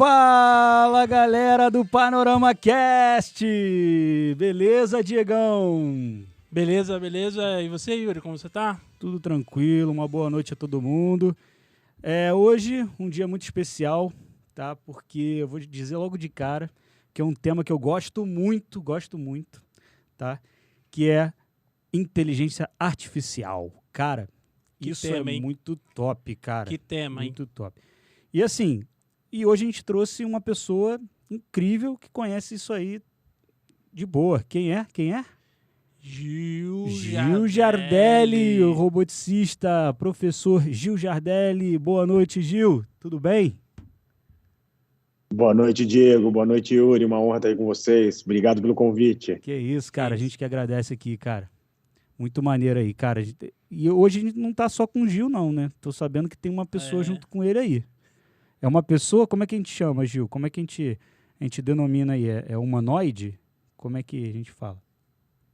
Fala, galera do Panorama Cast! Beleza, Diegão? Beleza. E você, Yuri, como você tá? Tudo tranquilo, uma boa noite a todo mundo. Hoje, um dia muito especial, tá? Porque eu vou dizer logo de cara que é um tema que eu gosto muito, tá? Que é inteligência artificial. Cara, isso tema, é hein? muito top, cara. Que tema, hein? Muito top. E assim, hoje a gente trouxe uma pessoa incrível que conhece isso aí de boa. Quem é? Gil Jardelli, o roboticista, professor Gil Jardelli. Boa noite, Gil. Tudo bem? Boa noite, Diego. Boa noite, Yuri. Uma honra estar aí com vocês. Obrigado pelo convite. Que isso, cara. A gente que agradece aqui, cara. Muito maneiro aí, cara. E hoje a gente não tá só com o Gil, não, né? Tô sabendo que tem uma pessoa junto com ele aí. É uma pessoa? Como é que a gente chama, Gil? Como é que a gente denomina aí? É humanoide? Como é que a gente fala?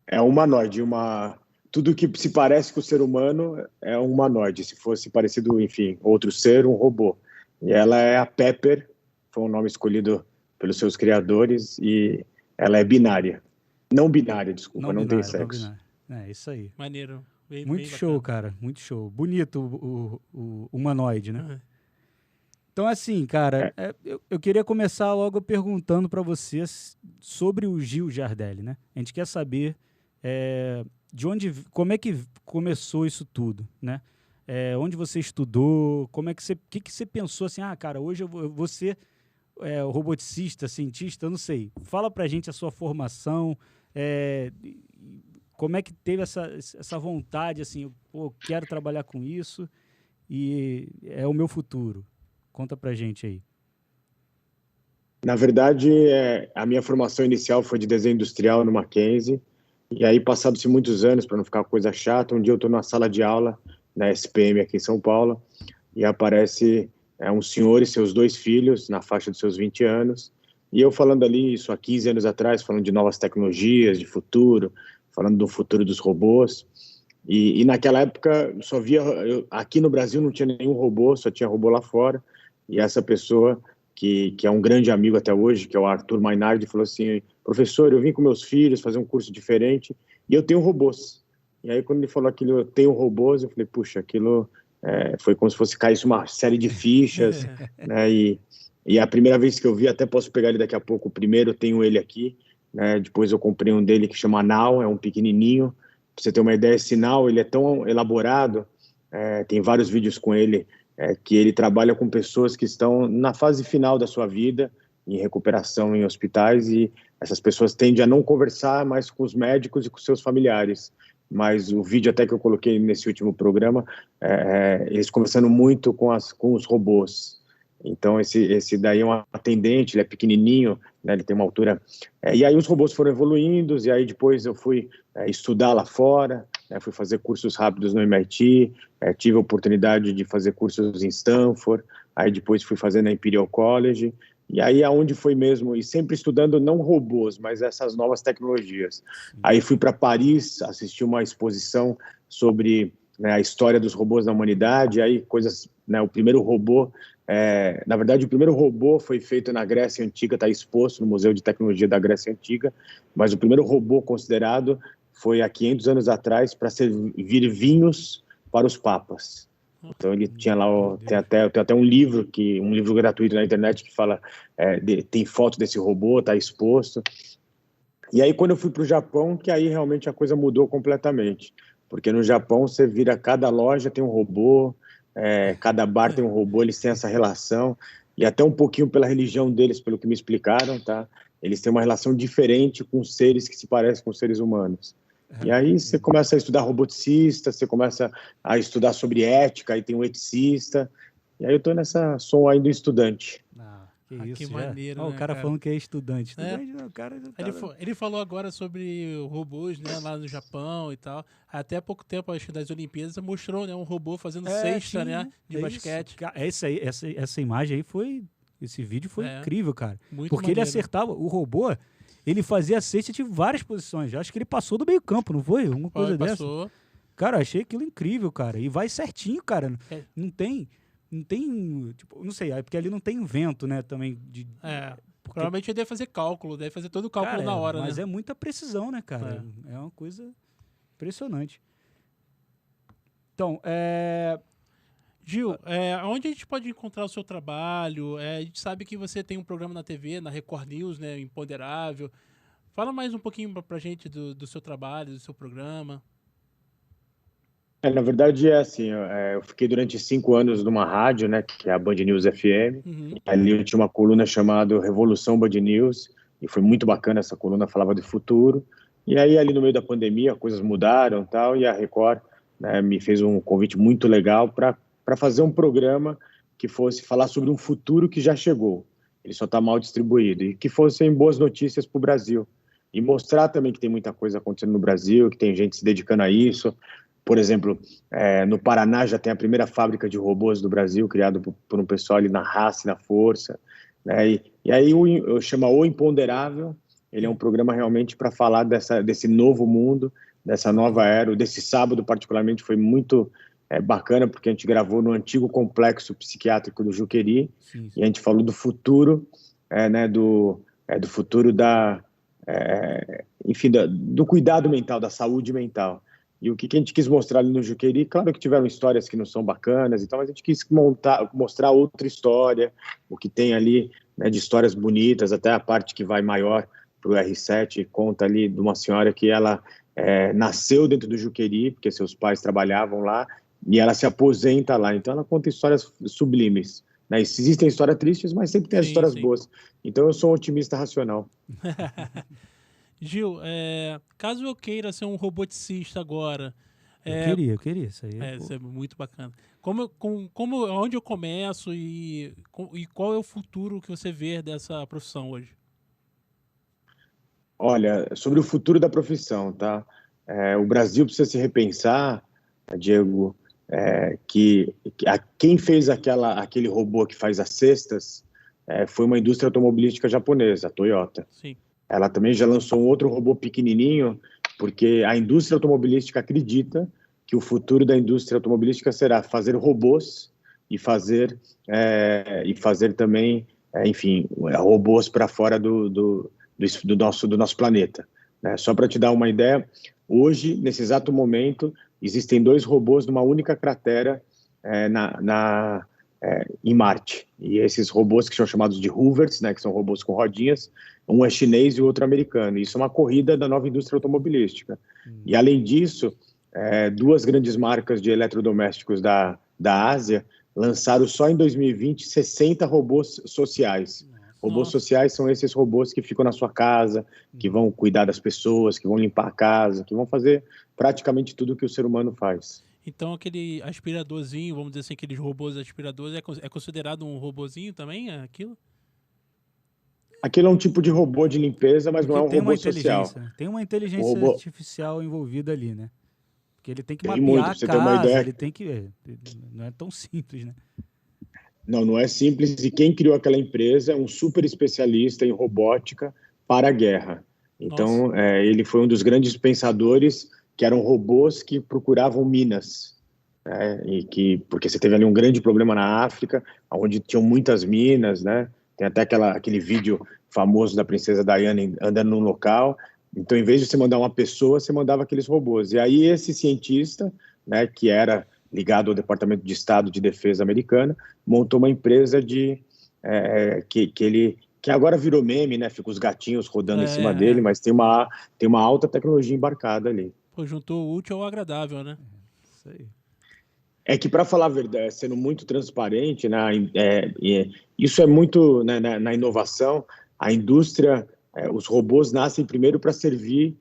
É humanoide. Tudo que se parece com o ser humano é um humanoide. Se fosse parecido, enfim, outro ser, um robô. E ela é a Pepper, foi um nome escolhido pelos seus criadores, e ela é binária. Não binária, desculpa, não tem sexo. É isso aí. Maneiro. Muito show, cara. Muito show. Bonito o humanoide, né? Uhum. Então, assim, cara, eu queria começar logo perguntando para vocês sobre o Gil Jardelli, né? A gente quer saber como é que começou isso tudo, né? Onde você estudou, o que você pensou assim, cara, hoje eu vou ser roboticista, cientista, eu não sei. Fala pra gente a sua formação, como é que teve essa vontade, assim, eu quero trabalhar com isso e é o meu futuro. Conta pra gente aí. Na verdade, a minha formação inicial foi de desenho industrial no Mackenzie, e aí, passados-se muitos anos, para não ficar coisa chata, um dia eu estou na sala de aula, na SPM aqui em São Paulo, e aparece um senhor e seus 2 filhos, na faixa dos seus 20 anos, e eu falando ali, isso há 15 anos atrás, falando de novas tecnologias, de futuro, falando do futuro dos robôs, e naquela época, aqui no Brasil não tinha nenhum robô, só tinha robô lá fora, e essa pessoa, que é um grande amigo até hoje, que é o Arthur Mainardi, falou assim, professor, eu vim com meus filhos fazer um curso diferente e eu tenho robôs. E aí, quando ele falou aquilo, eu tenho robôs, eu falei, puxa, aquilo foi como se fosse caísse uma série de fichas, né? E a primeira vez que eu vi, até posso pegar ele daqui a pouco, o primeiro eu tenho ele aqui, né? Depois eu comprei um dele que chama Now, é um pequenininho. Pra você ter uma ideia, esse Now, ele é tão elaborado, tem vários vídeos com ele, que ele trabalha com pessoas que estão na fase final da sua vida, em recuperação em hospitais, e essas pessoas tendem a não conversar mais com os médicos e com seus familiares. Mas o vídeo até que eu coloquei nesse último programa, eles conversando muito com os robôs. Então, esse daí é um atendente, ele é pequenininho, né, ele tem uma altura... e aí os robôs foram evoluindo, e aí depois eu fui estudar lá fora, fui fazer cursos rápidos no MIT, tive a oportunidade de fazer cursos em Stanford, aí depois fui fazer na Imperial College, e aí aonde foi mesmo, e sempre estudando não robôs, mas essas novas tecnologias. Aí fui para Paris, assisti uma exposição sobre a história dos robôs na humanidade, aí coisas, o primeiro robô... na verdade, o primeiro robô foi feito na Grécia Antiga, está exposto no Museu de Tecnologia da Grécia Antiga, mas o primeiro robô considerado foi há 500 anos atrás para servir vinhos para os papas. Então ele tinha lá, tem até um livro gratuito na internet que fala, tem foto desse robô, está exposto. E aí quando eu fui para o Japão, que aí realmente a coisa mudou completamente, porque no Japão você vira, cada loja tem um robô, cada bar tem um robô, eles têm essa relação, e até um pouquinho pela religião deles, pelo que me explicaram, tá? Eles têm uma relação diferente com seres que se parecem com seres humanos. E aí você começa a estudar roboticista, você começa a estudar sobre ética, aí tem um eticista, e aí eu sou ainda estudante. Que isso, maneiro, né, o cara falando que é estudante. O cara ele falou agora sobre robôs, né, lá no Japão e tal. Até há pouco tempo, acho que das Olimpíadas, mostrou, né, um robô fazendo cesta, né, de basquete. Essa imagem aí esse vídeo foi incrível, cara. Muito porque maneiro. Ele acertava, o robô, ele fazia a cesta de várias posições. Acho que ele passou do meio campo, não foi? Uma coisa dessa. Passou. Cara, achei aquilo incrível, cara. E vai certinho, cara. Não tem... não tem, tipo, não sei, porque ali não tem vento, né, também. Provavelmente ele deve fazer cálculo, deve fazer todo o cálculo na hora, mas né? é muita precisão, né, cara? É uma coisa impressionante. Então, Gil, onde a gente pode encontrar o seu trabalho? A gente sabe que você tem um programa na TV, na Record News, né, Imponderável. Fala mais um pouquinho pra gente do seu trabalho, do seu programa. Na verdade, assim, eu fiquei durante 5 anos numa rádio, né, que é a Band News FM. E ali eu tinha uma coluna chamada Revolução Band News, e foi muito bacana essa coluna, falava de futuro. E aí, ali no meio da pandemia, coisas mudaram e tal, e a Record, né, me fez um convite muito legal para fazer um programa que fosse falar sobre um futuro que já chegou, ele só está mal distribuído, e que fossem boas notícias para o Brasil. E mostrar também que tem muita coisa acontecendo no Brasil, que tem gente se dedicando a isso. Por exemplo, no Paraná já tem a primeira fábrica de robôs do Brasil, criado por um pessoal ali na raça e na força. Né? E aí eu chamo O Imponderável, ele é um programa realmente para falar desse novo mundo, dessa nova era. Desse sábado, particularmente, foi muito bacana, porque a gente gravou no antigo complexo psiquiátrico do Juqueri, e a gente falou do futuro, né, do futuro enfim, do cuidado mental, da saúde mental. E o que a gente quis mostrar ali no Juqueri, claro que tiveram histórias que não são bacanas e tal, mas a gente quis mostrar outra história, o que tem ali, né, de histórias bonitas, até a parte que vai maior para o R7, conta ali de uma senhora que ela nasceu dentro do Juqueri, porque seus pais trabalhavam lá, e ela se aposenta lá. Então ela conta histórias sublimes. Né? Existem histórias tristes, mas sempre tem as histórias boas. Então eu sou um otimista racional. Gil, caso eu queira ser um roboticista agora... Eu queria. Isso aí isso é muito bacana. Onde eu começo e qual é o futuro que você vê dessa profissão hoje? Olha, sobre o futuro da profissão, tá? O Brasil precisa se repensar, Diego, que quem fez aquele robô que faz as cestas foi uma indústria automobilística japonesa, a Toyota. Sim. Ela também já lançou um outro robô pequenininho, porque a indústria automobilística acredita que o futuro da indústria automobilística será fazer robôs e fazer também, enfim, robôs para fora do nosso planeta. Né? Só para te dar uma ideia, hoje, nesse exato momento, existem 2 robôs numa única cratera em Marte. E esses robôs que são chamados de Hoovers, né, que são robôs com rodinhas, um é chinês e o outro americano. Isso é uma corrida da nova indústria automobilística. E, além disso, 2 grandes marcas de eletrodomésticos da Ásia lançaram só em 2020 60 robôs sociais. Robôs sociais são esses robôs que ficam na sua casa, que vão cuidar das pessoas, que vão limpar a casa, que vão fazer praticamente tudo que o ser humano faz. Então aquele aspiradorzinho, vamos dizer assim, aqueles robôs aspiradores, é considerado um robozinho também, aquilo? Aquilo é um tipo de robô de limpeza, mas porque não é um robô social. Tem uma inteligência artificial envolvida ali, né? Porque ele tem que mapear muito, a casa, ele tem que... Não é tão simples, né? Não é simples. E quem criou aquela empresa é um super especialista em robótica para a guerra. Então, ele foi um dos grandes pensadores que eram robôs que procuravam minas. Porque você teve ali um grande problema na África, onde tinham muitas minas, né? Tem até aquele vídeo famoso da princesa Diana andando num local. Então, em vez de você mandar uma pessoa, você mandava aqueles robôs. E aí esse cientista, né, que era ligado ao Departamento de Estado de Defesa americana, montou uma empresa que agora virou meme, né? Fica os gatinhos rodando em cima dele, mas tem uma alta tecnologia embarcada ali. Pô, juntou o útil ao agradável, né? Isso aí. É que, para falar a verdade, sendo muito transparente, né, isso é muito, né, na inovação, a indústria, os robôs nascem primeiro para servir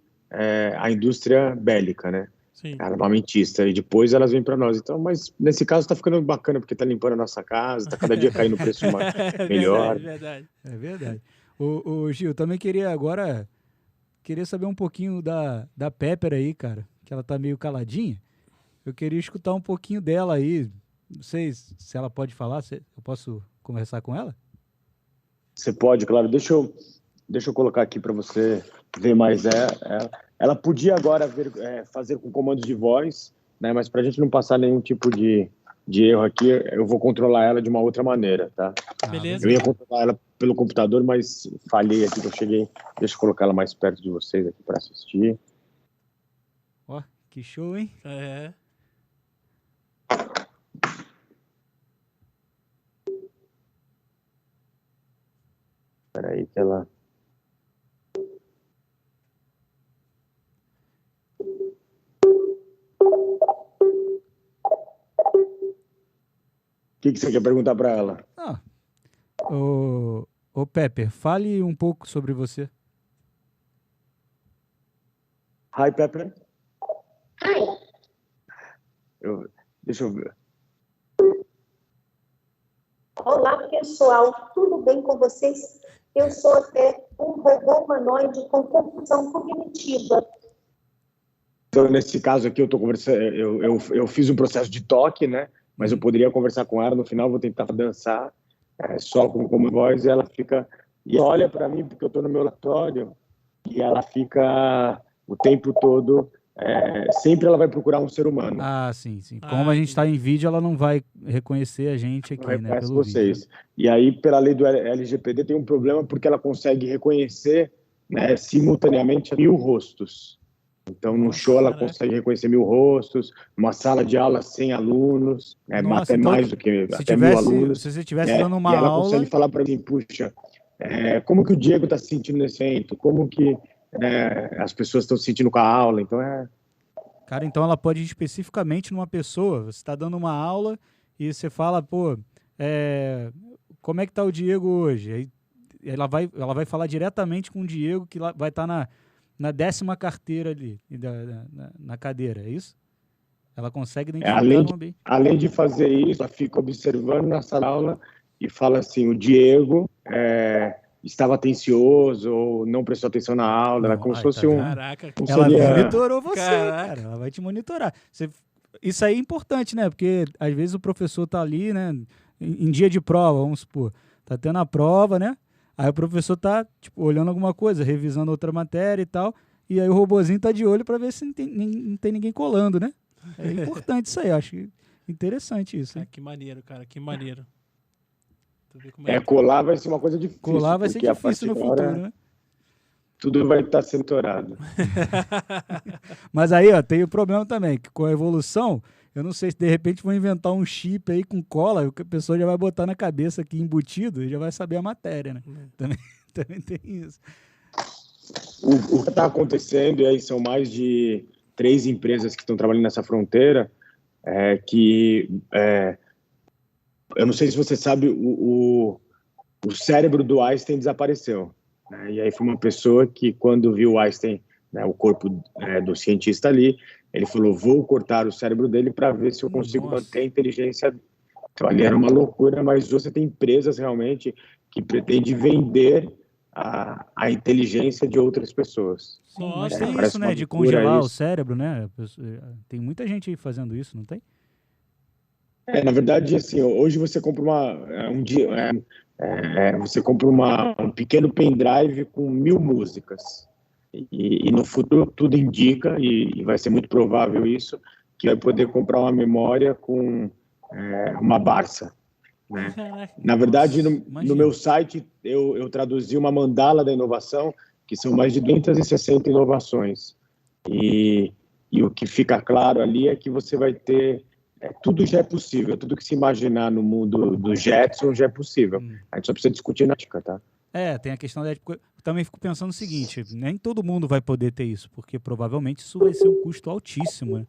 a indústria bélica, né? Sim. Armamentista, e depois elas vêm para nós. Então, mas nesse caso está ficando bacana, porque está limpando a nossa casa, está cada dia caindo o preço melhor. É verdade. O Gil, também queria saber um pouquinho da Pepper aí, cara, que ela tá meio caladinha. Eu queria escutar um pouquinho dela aí. Não sei se ela pode falar, eu posso conversar com ela? Você pode, claro. Deixa eu colocar aqui para você ver mais. Ela podia agora fazer com comandos de voz, né? Mas para a gente não passar nenhum tipo de de erro aqui, eu vou controlar ela de uma outra maneira, tá? Beleza. Eu ia controlar ela pelo computador, mas falhei aqui que eu cheguei. Deixa eu colocar ela mais perto de vocês aqui para assistir. Ó, que show, hein? É. Espera aí que ela... O que você quer perguntar para ela? Ah, ô Pepper, fale um pouco sobre você. Hi, Pepper. Hi. Deixa eu ver. Olá, pessoal. Tudo bem com vocês? Eu sou até um robô humanoide com compulsão cognitiva. Então, nesse caso aqui, eu tô conversando, eu fiz um processo de toque, né? Mas eu poderia conversar com ela. No final, vou tentar dançar só como voz. E ela fica... E olha para mim, porque eu tô no meu laboratório. E ela fica o tempo todo... sempre ela vai procurar um ser humano. Ah, sim, sim. Como a gente está em vídeo, ela não vai reconhecer a gente aqui, né? Reconhece Pelo vocês. vídeo. E aí, pela lei do LGPD, tem um problema porque ela consegue reconhecer, né, simultaneamente 1000 rostos. Então, no show, ela consegue reconhecer 1000 rostos. Numa sala de aula, 100 alunos. Nossa, até então, mais do que se até 1000 tivesse, alunos. se você estivesse dando uma e ela aula... consegue falar para mim, puxa, como que o Diego está se sentindo nesse evento? Como que as pessoas estão se sentindo com a aula? Então, Cara, então ela pode ir especificamente numa pessoa. Você está dando uma aula e você fala, pô, como é que tá o Diego hoje? Aí ela vai falar diretamente com o Diego, que vai estar na 10ª carteira ali, na cadeira, é isso? Ela consegue identificar no ambiente. Além de fazer isso, ela fica observando na sala de aula e fala assim, o Diego estava atencioso ou não prestou atenção na aula, ela como se fosse um... Caraca, ela monitorou você, cara. Ela vai te monitorar. Isso aí é importante, né? Porque às vezes o professor tá ali, né? Em dia de prova, vamos supor. Tá tendo a prova, né? Aí o professor tá, tipo, olhando alguma coisa, revisando outra matéria e tal. E aí o robozinho tá de olho para ver se não tem ninguém colando, né? É importante isso aí, eu acho interessante isso. Que maneiro, cara, que maneiro. Colar vai ser uma coisa difícil. Colar vai ser difícil no futuro, né? Tudo vai estar censurado. Mas aí, ó, tem o problema também, que com a evolução, eu não sei se de repente vão inventar um chip aí com cola, que a pessoa já vai botar na cabeça aqui embutido e já vai saber a matéria, né? Também tem isso. O que está acontecendo, e aí são mais de 3 empresas que estão trabalhando nessa fronteira, eu não sei se você sabe, o cérebro do Einstein desapareceu. Né? E aí foi uma pessoa que, quando viu o Einstein, né, o corpo do cientista ali, ele falou, vou cortar o cérebro dele para ver se eu consigo manter a inteligência. Então, ali era uma loucura, mas você tem empresas realmente que pretendem vender a inteligência de outras pessoas. Sim, mas tem isso, né, de congelar o cérebro, né? Tem muita gente aí fazendo isso, não tem? Na verdade, assim, hoje você compra você compra um pequeno pendrive com 1000 músicas. E no futuro tudo indica, e vai ser muito provável isso, que vai poder comprar uma memória com uma Barça. Né? Na verdade, no meu site, eu traduzi uma mandala da inovação, que são mais de 260 inovações. E o que fica claro ali é que você vai ter... tudo já é possível, tudo que se imaginar no mundo do Jetson já é possível. A gente só precisa discutir na ética, tá? Tem a questão da ética. Eu também fico pensando o seguinte, nem todo mundo vai poder ter isso, porque provavelmente isso vai ser um custo altíssimo, né?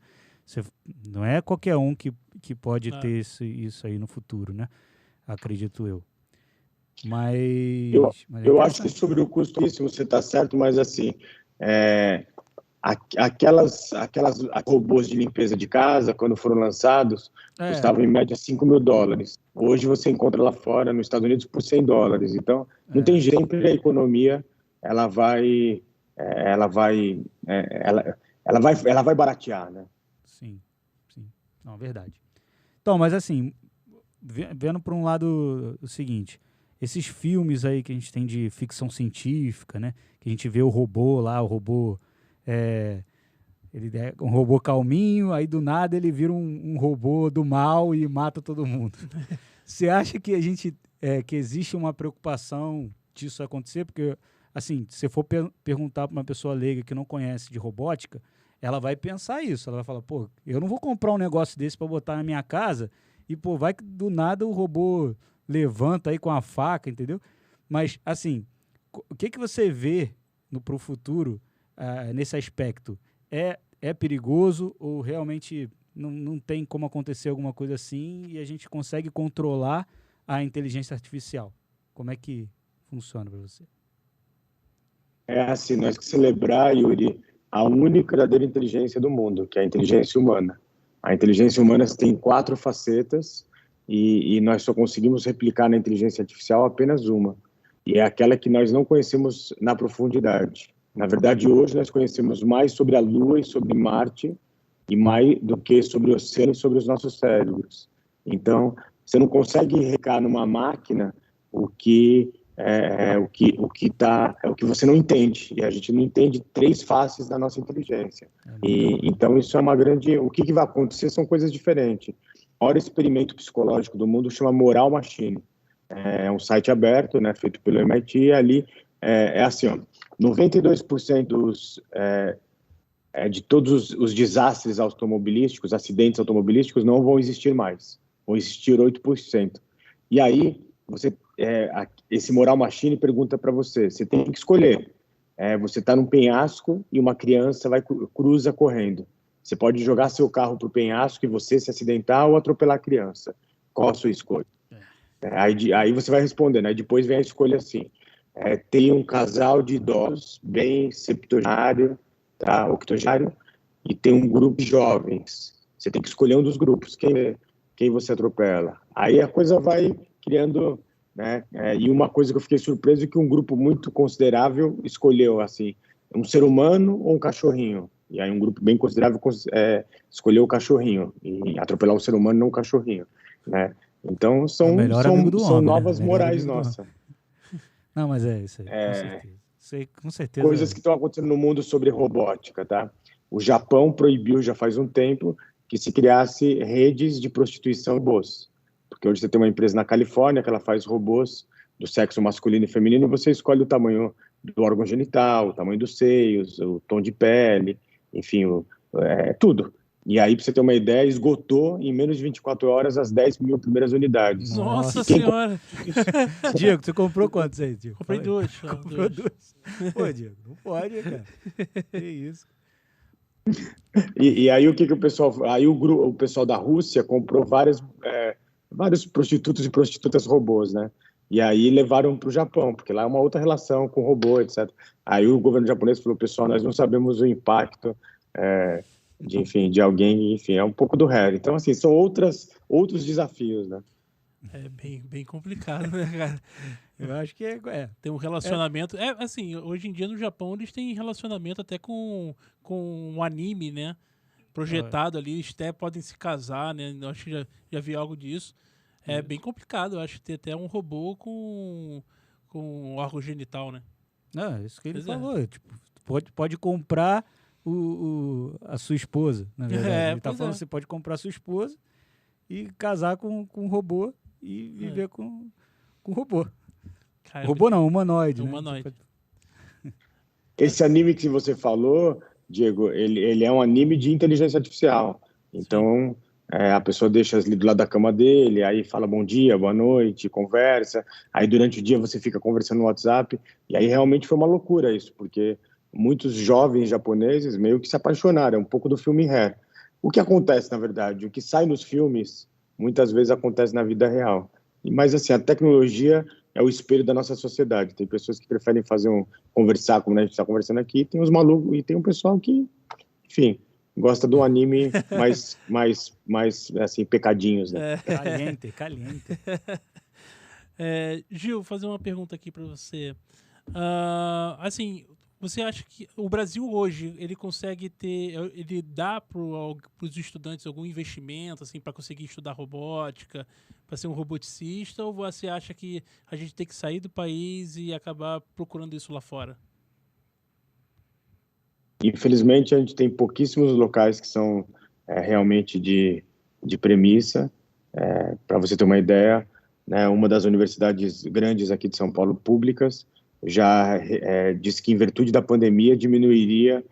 Não é qualquer um que pode ter isso aí no futuro, né? Acredito eu. Mas eu acho que sobre o custo você está certo, mas assim, aquelas robôs de limpeza de casa, quando foram lançados, custavam em média $5.000. Hoje você encontra lá fora, nos Estados Unidos, por $100. Então, não tem jeito, sempre a economia ela vai baratear, né? Sim. Não, verdade. Então, mas assim, vendo por um lado o seguinte, esses filmes aí que a gente tem de ficção científica, né? Que a gente vê o robô lá, Ele é um robô calminho, aí do nada ele vira um robô do mal e mata todo mundo. Você acha que que existe uma preocupação disso acontecer? Porque, assim, se você for perguntar para uma pessoa leiga que não conhece de robótica, ela vai pensar isso. Ela vai falar, pô, eu não vou comprar um negócio desse para botar na minha casa e, pô, vai que do nada o robô levanta aí com a faca, entendeu? Mas, assim, o que você vê pro futuro nesse aspecto? É perigoso ou realmente não tem como acontecer alguma coisa assim e a gente consegue controlar a inteligência artificial? Como é que funciona para você? É assim, nós temos que celebrar, Yuri, a única verdadeira inteligência do mundo, que é a inteligência humana. A inteligência humana tem 4 facetas e nós só conseguimos replicar na inteligência artificial apenas uma. E é aquela que nós não conhecemos na profundidade. Na verdade, hoje nós conhecemos mais sobre a Lua e sobre Marte e mais do que sobre o oceano e sobre os nossos cérebros. Então, você não consegue recar numa máquina o que você não entende. E a gente não entende 3 faces da nossa inteligência. Então, isso é uma grande... O que vai acontecer são coisas diferentes. O maior experimento psicológico do mundo chama Moral Machine. É um site aberto, né, feito pelo MIT, e ali assim, ó, 92% de todos os desastres automobilísticos, acidentes automobilísticos, não vão existir mais. Vão existir 8%. E aí, esse Moral Machine pergunta para você, você tem que escolher. Você está num penhasco e uma criança cruza correndo. Você pode jogar seu carro para o penhasco e você se acidentar ou atropelar a criança. Qual a sua escolha? Aí você vai respondendo. Aí depois vem a escolha assim. Tem um casal de idosos bem septuagenário, tá, octogenário, e tem um grupo de jovens. Você tem que escolher um dos grupos. Quem você atropela? Aí a coisa vai criando, né? E uma coisa que eu fiquei surpreso é que um grupo muito considerável escolheu assim, um ser humano ou um cachorrinho. E aí um grupo bem considerável escolheu o cachorrinho e atropelar um ser humano, não um cachorrinho, né? Então são novas morais nossas. Não, mas é isso aí, com certeza. Com certeza. Coisas que estão acontecendo no mundo sobre robótica, tá? O Japão proibiu já faz um tempo que se criasse redes de prostituição de robôs. Porque hoje você tem uma empresa na Califórnia que ela faz robôs do sexo masculino e feminino e você escolhe o tamanho do órgão genital, o tamanho dos seios, o tom de pele, enfim, tudo. E aí, para você ter uma ideia, esgotou em menos de 24 horas as 10 mil primeiras unidades. Nossa Senhora! Diego, você comprou quantos aí, Diego? Comprei 2. Comprou 2. Pô, Diego, não pode, cara. Que isso. E aí, o que o pessoal... Aí o pessoal da Rússia comprou vários prostitutos e prostitutas robôs, né? E aí levaram para o Japão, porque lá é uma outra relação com robô, etc. Aí o governo japonês falou, pessoal, nós não sabemos o impacto... de alguém, enfim, é um pouco do Harry. Então, assim, são outros desafios, né? É bem complicado, né, cara? Eu acho que tem um relacionamento... assim, hoje em dia no Japão eles têm relacionamento até com um anime, né? Projetado ali, eles até podem se casar, né? Eu acho que já vi algo disso. É bem complicado, eu acho, ter até um robô com órgão genital, né? Não, isso que ele falou. Tipo, pode comprar a sua esposa, na verdade. Ele tá falando que você pode comprar a sua esposa e casar com um robô e viver com um robô. Cara, robô não, humanoide. Humanoide. Né? Esse anime que você falou, Diego, ele é um anime de inteligência artificial. Então, a pessoa deixa ali do lado da cama dele, aí fala bom dia, boa noite, conversa. Aí durante o dia você fica conversando no WhatsApp. E aí realmente foi uma loucura isso, porque muitos jovens japoneses meio que se apaixonaram, é um pouco do filme Hair. O que acontece, na verdade? O que sai nos filmes, muitas vezes acontece na vida real. Mas, assim, a tecnologia é o espelho da nossa sociedade. Tem pessoas que preferem conversar como a gente está conversando aqui, tem os malucos, e tem um pessoal que, enfim, gosta de um anime mais assim, pecadinhos, né? Caliente. Gil, vou fazer uma pergunta aqui para você. Assim... Você acha que o Brasil hoje, ele dá para os estudantes algum investimento assim, para conseguir estudar robótica, para ser um roboticista, ou você acha que a gente tem que sair do país e acabar procurando isso lá fora? Infelizmente, a gente tem pouquíssimos locais que são realmente de premissa. Para você ter uma ideia, né, uma das universidades grandes aqui de São Paulo, públicas, já disse que, em virtude da pandemia, diminuiria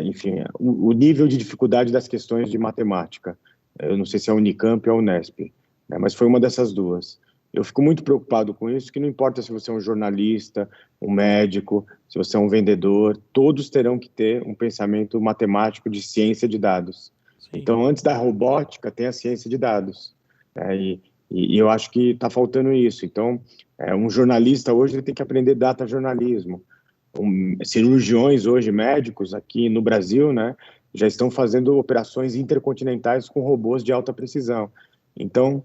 enfim, o nível de dificuldade das questões de matemática. Eu não sei se é a Unicamp ou a Unesp, né, mas foi uma dessas duas. Eu fico muito preocupado com isso, que não importa se você é um jornalista, um médico, se você é um vendedor, todos terão que ter um pensamento matemático de ciência de dados. Sim. Então, antes da robótica, tem a ciência de dados. E eu acho que está faltando isso. Então, um jornalista hoje ele tem que aprender data jornalismo. Cirurgiões hoje, médicos aqui no Brasil, né, já estão fazendo operações intercontinentais com robôs de alta precisão. Então,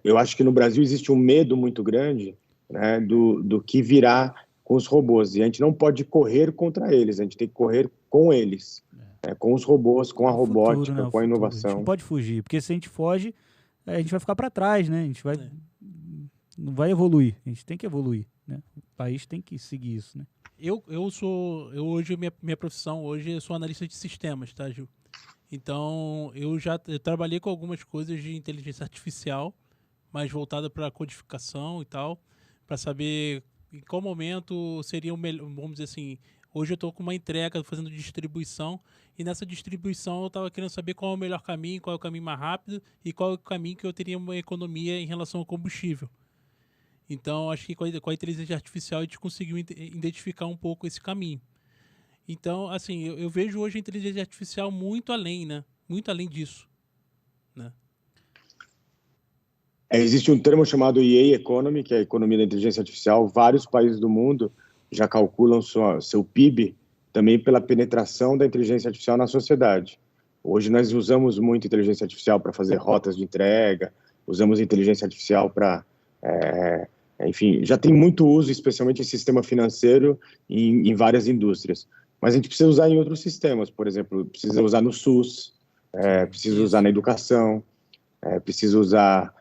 eu acho que no Brasil existe um medo muito grande, né, do que virá com os robôs. E a gente não pode correr contra eles, a gente tem que correr com eles, com os robôs, com a robótica, futuro, né? com a A gente inovação. não pode fugir, porque se a gente foge, a gente vai ficar para trás, né? A gente não vai evoluir. A gente tem que evoluir, né? O país tem que seguir isso, né? Eu hoje, minha profissão hoje, eu sou analista de sistemas, tá, Gil? Então, eu trabalhei com algumas coisas de inteligência artificial, mais voltada para codificação e tal, para saber em qual momento seria o melhor, vamos dizer assim, hoje eu estou com uma entrega, fazendo distribuição, e nessa distribuição eu estava querendo saber qual é o melhor caminho, qual é o caminho mais rápido e qual é o caminho que eu teria uma economia em relação ao combustível. Então, acho que com a inteligência artificial a gente conseguiu identificar um pouco esse caminho. Então, assim, eu vejo hoje a inteligência artificial muito além, né? Muito além disso, né? Existe um termo chamado EA Economy, que é a economia da inteligência artificial. Vários países do mundo já calculam seu PIB também pela penetração da inteligência artificial na sociedade. Hoje nós usamos muito inteligência artificial para fazer rotas de entrega, usamos inteligência artificial para... enfim, já tem muito uso, especialmente em sistema financeiro e em várias indústrias. Mas a gente precisa usar em outros sistemas, por exemplo, precisa usar no SUS, precisa usar na educação, precisa usar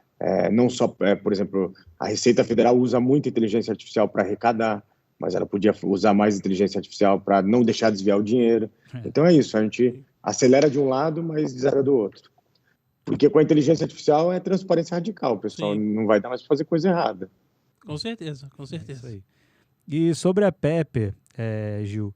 não só, por exemplo, a Receita Federal usa muito inteligência artificial para arrecadar, mas ela podia usar mais inteligência artificial para não deixar desviar o dinheiro. Então é isso, a gente acelera de um lado, mas desacelera do outro. Porque com a inteligência artificial é transparência radical, pessoal. Sim. Não vai dar mais para fazer coisa errada. Com certeza, com certeza. Isso aí. E sobre a Pepper, Gil,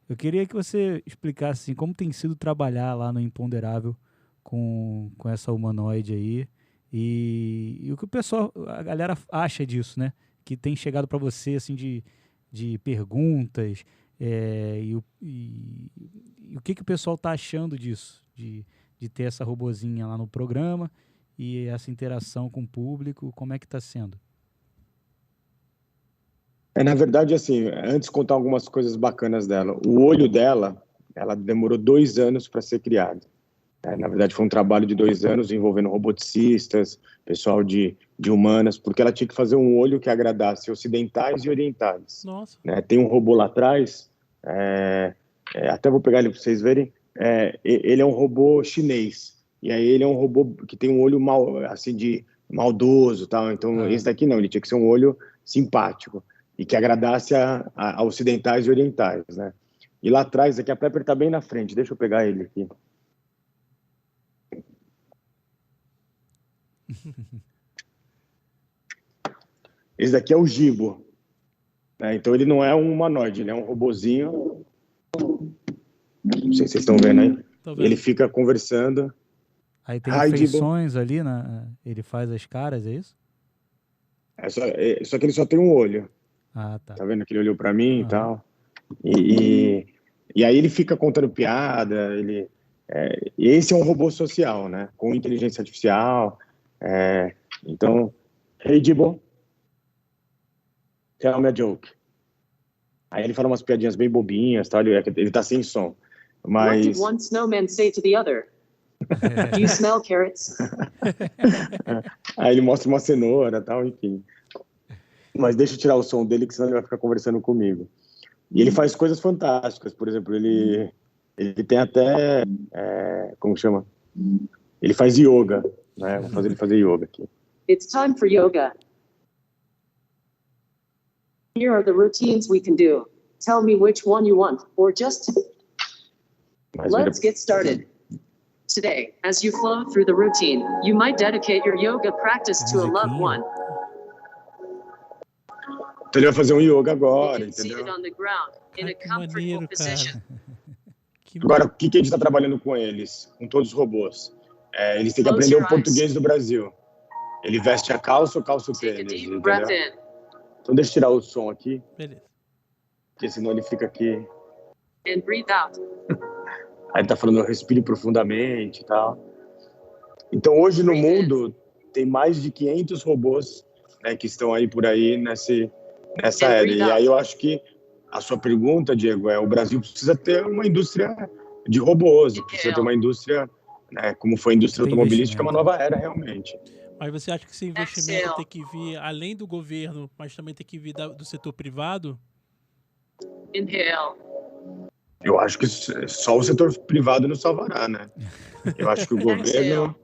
eu queria que você explicasse assim, como tem sido trabalhar lá no Imponderável com essa humanoide aí e o que o pessoal, a galera acha disso, né? Que tem chegado para você assim de perguntas e o que o pessoal está achando disso, de ter essa robozinha lá no programa e essa interação com o público, como é que está sendo? Na verdade, assim, antes de contar algumas coisas bacanas dela, o olho dela, ela demorou 2 anos para ser criado. Na verdade, foi um trabalho de 2 anos envolvendo roboticistas, pessoal de humanas, porque ela tinha que fazer um olho que agradasse ocidentais e orientais. Nossa. Tem um robô lá atrás, até vou pegar ele para vocês verem, ele é um robô chinês, e aí ele é um robô que tem um olho assim, maldoso, tal. Então esse daqui não, ele tinha que ser um olho simpático e que agradasse a ocidentais e orientais, né? E lá atrás, aqui a Pepper está bem na frente, deixa eu pegar ele aqui. Esse daqui é o Gibo, né? Então ele não é um humanoide, ele é um robozinho. Não sei se vocês estão vendo aí. Ele fica conversando. Aí tem feições ali, ele faz as caras, é isso? Só que ele só tem um olho. Ah, tá. Tá vendo que ele olhou para mim e tal? E aí ele fica contando piada, esse é um robô social, né? Com inteligência artificial. Então, hey, Gibo, tell me a joke. Aí ele fala umas piadinhas bem bobinhas, tal. Ele tá sem som. Mas... What did one snowman say to the other? Do you smell carrots? Aí ele mostra uma cenoura, tal, enfim. Mas deixa eu tirar o som dele, que senão ele vai ficar conversando comigo. E ele faz coisas fantásticas. Por exemplo, ele tem até... como chama? Ele faz yoga, né? Vou fazer ele fazer yoga aqui. It's time for yoga. Here are the routines we can do. Tell me which one you want, or just Mas let's get started. Today, as you flow through the routine, you might dedicate your yoga practice to a loved one. então ele vai fazer um yoga You agora, can seated entendeu? on the ground in a Que comfortable maneiro, position. cara. Que Agora, o que a gente está trabalhando com eles, com todos os robôs? Eles têm que Close aprender your o português do Brasil. Ele veste a calça ou calça o Take a tênis, deep entendeu? breath in Então deixa eu tirar o som aqui, beleza. porque senão ele fica aqui. and breathe out. Aí ele tá falando respire profundamente e tal. Então hoje no mundo tem mais de 500 robôs, né, que estão aí por aí nessa era. E aí eu acho que a sua pergunta, Diego, o Brasil precisa ter uma indústria de robôs, precisa ter uma indústria, né, como foi a indústria Tem automobilística, uma investimento. nova era realmente. Mas você acha que esse investimento tem que vir além do governo, mas também tem que vir do setor privado? Inhale. Eu acho que só o setor privado nos salvará, né? Eu acho que o governo...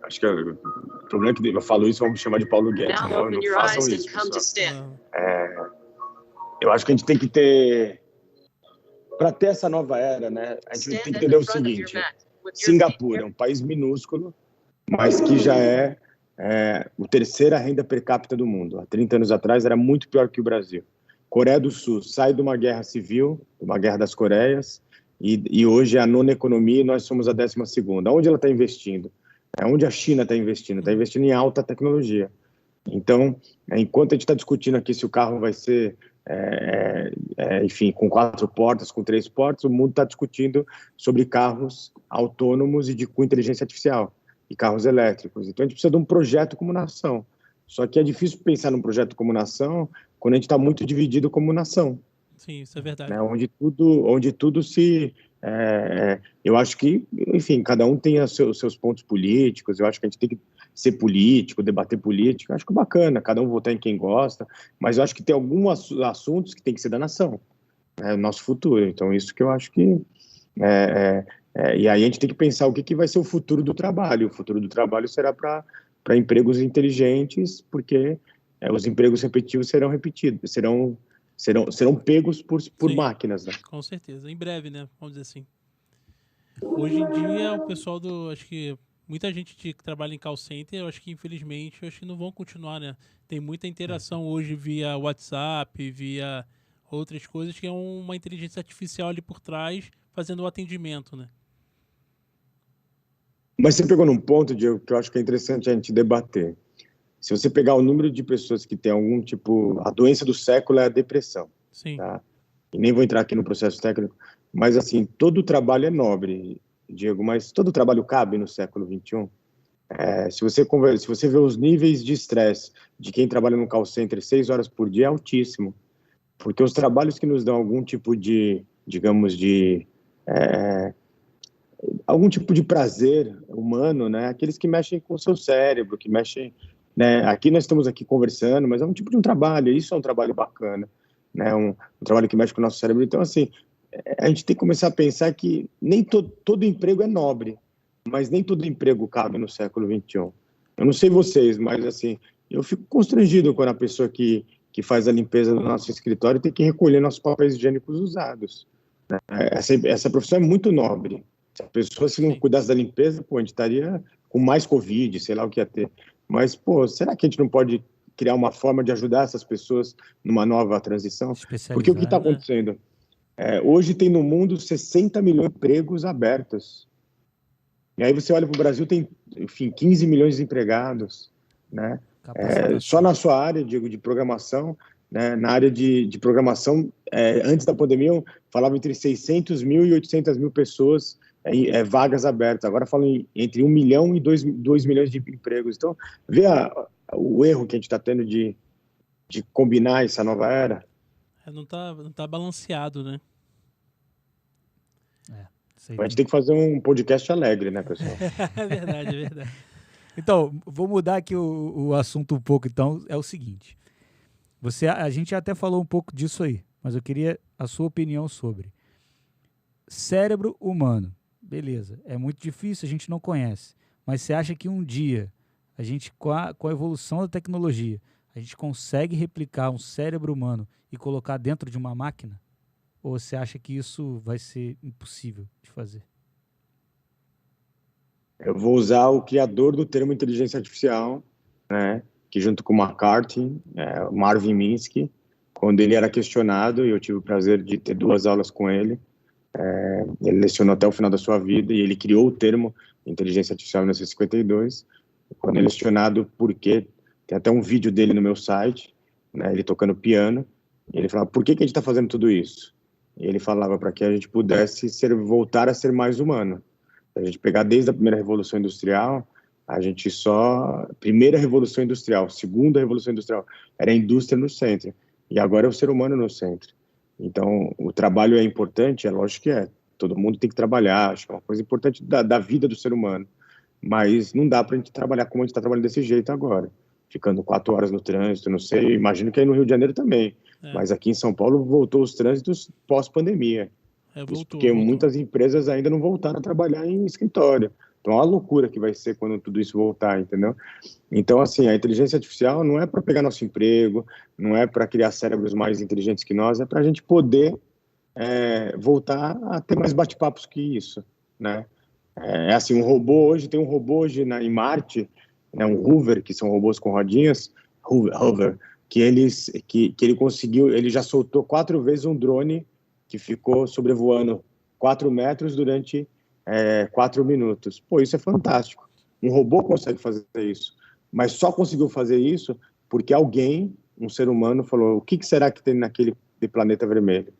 acho que o problema é que eu falo isso, vamos chamar de Paulo Guedes. Now Não open your façam eyes isso, and come to pessoal. stand. Eu acho que a gente tem que ter... Para ter essa nova era, né? A gente tem Stand que at entender the o front of your seguinte. mat with your feet Singapura é um país minúsculo, mas que já é a terceira renda per capita do mundo. Há 30 anos atrás era muito pior que o Brasil. Coreia do Sul sai de uma guerra civil, uma guerra das Coreias, e hoje é a nona economia e nós somos a 12ª. Onde ela está investindo? Onde a China está investindo? Está investindo em alta tecnologia. Então, enquanto a gente está discutindo aqui se o carro vai ser, enfim, com 4 portas, com 3 portas, o mundo está discutindo sobre carros autônomos e com inteligência artificial, e carros elétricos. Então, a gente precisa de um projeto como nação. Só que é difícil pensar num projeto como nação quando a gente está muito dividido como nação. Sim, isso é verdade. Né? Onde tudo se... eu acho que, enfim, cada um tem os seus pontos políticos, eu acho que a gente tem que ser político, debater política, eu acho que é bacana, cada um votar em quem gosta, mas eu acho que tem alguns assuntos que tem que ser da nação, né? Nosso futuro. Então, isso que eu acho que... e aí a gente tem que pensar o que vai ser o futuro do trabalho. O futuro do trabalho será para empregos inteligentes, porque os empregos repetitivos serão repetidos, serão pegos por Sim, máquinas, né? com certeza. Em breve, né? Vamos dizer assim. Hoje em dia, o pessoal acho que muita gente que trabalha em call center, eu acho que infelizmente, eu acho que não vão continuar, né? Tem muita interação hoje via WhatsApp, via outras coisas, que é uma inteligência artificial ali por trás, fazendo o atendimento, né? Mas você pegou num ponto, Diego, que eu acho que é interessante a gente debater. Se você pegar o número de pessoas que têm algum tipo... A doença do século é a depressão. Sim. Tá? E nem vou entrar aqui no processo técnico, mas assim, todo trabalho é nobre, Diego, mas todo trabalho cabe no século XXI. Se você vê os níveis de estresse de quem trabalha no call center 6 horas por dia, é altíssimo. Porque os trabalhos que nos dão algum tipo de, digamos, algum tipo de prazer humano, né? Aqueles que mexem com o seu cérebro, que mexem... Né? Aqui nós estamos aqui conversando, mas é um tipo de um trabalho, isso é um trabalho bacana, né? Um trabalho que mexe com o nosso cérebro. Então, assim, a gente tem que começar a pensar que nem todo emprego é nobre, mas nem todo emprego cabe no século XXI. Eu não sei vocês, mas assim, eu fico constrangido quando a pessoa que faz a limpeza do nosso escritório tem que recolher nossos papéis higiênicos usados. Né? Essa profissão é muito nobre. Se a pessoa se não cuidasse da limpeza, pô, a gente estaria com mais Covid, sei lá o que ia ter. Mas, pô, será que a gente não pode criar uma forma de ajudar essas pessoas numa nova transição? Porque o que está acontecendo? Hoje tem no mundo 60 milhões de empregos abertos. E aí você olha para o Brasil, tem, enfim, 15 milhões de empregados, né? Só na sua área, digo, de programação, né? Na área de programação, antes da pandemia, falava entre 600 mil e 800 mil pessoas vagas abertas. Agora falam entre 1 milhão e 2 milhões de empregos. Então, vê o erro que a gente está tendo de combinar essa nova era. Não tá balanceado, né? A gente tem que fazer um podcast alegre, né, pessoal? É verdade, é verdade. Então, vou mudar aqui o assunto um pouco, então, é o seguinte. A gente até falou um pouco disso aí, mas eu queria a sua opinião sobre cérebro humano. Beleza, é muito difícil, a gente não conhece. Mas você acha que um dia, a gente com a evolução da tecnologia, a gente consegue replicar um cérebro humano e colocar dentro de uma máquina? Ou você acha que isso vai ser impossível de fazer? Eu vou usar o criador do termo inteligência artificial, né, que junto com o McCarthy, Marvin Minsky, quando ele era questionado, e eu tive o prazer de ter 2 aulas com ele, ele lecionou até o final da sua vida, e ele criou o termo inteligência artificial em 1952, quando ele é questionado por quê, tem até um vídeo dele no meu site, né, ele tocando piano, e ele falava, por que a gente está fazendo tudo isso? E ele falava para que a gente pudesse voltar a ser mais humano. Se a gente pegar desde a primeira Revolução Industrial, primeira Revolução Industrial, segunda Revolução Industrial, era a indústria no centro, e agora é o ser humano no centro. Então, o trabalho é importante, é lógico que é, todo mundo tem que trabalhar, acho que é uma coisa importante da vida do ser humano, mas não dá para a gente trabalhar como a gente está trabalhando desse jeito agora, ficando 4 horas no trânsito, não sei, imagino que aí no Rio de Janeiro também, mas aqui em São Paulo voltou os trânsitos pós-pandemia. Isso porque muitas empresas ainda não voltaram a trabalhar em escritório. Então, é uma loucura que vai ser quando tudo isso voltar, entendeu? Então, assim, a inteligência artificial não é para pegar nosso emprego, não é para criar cérebros mais inteligentes que nós, é para a gente poder voltar a ter mais bate-papos que isso, né? Assim, tem um robô hoje em Marte, né, um Hoover, que são robôs com rodinhas, Hoover, que ele conseguiu, ele já soltou 4 vezes um drone que ficou sobrevoando 4 metros durante 4 minutos. Pô, isso é fantástico. Um robô consegue fazer isso, mas só conseguiu fazer isso porque alguém, um ser humano, falou, o que será que tem naquele planeta vermelho?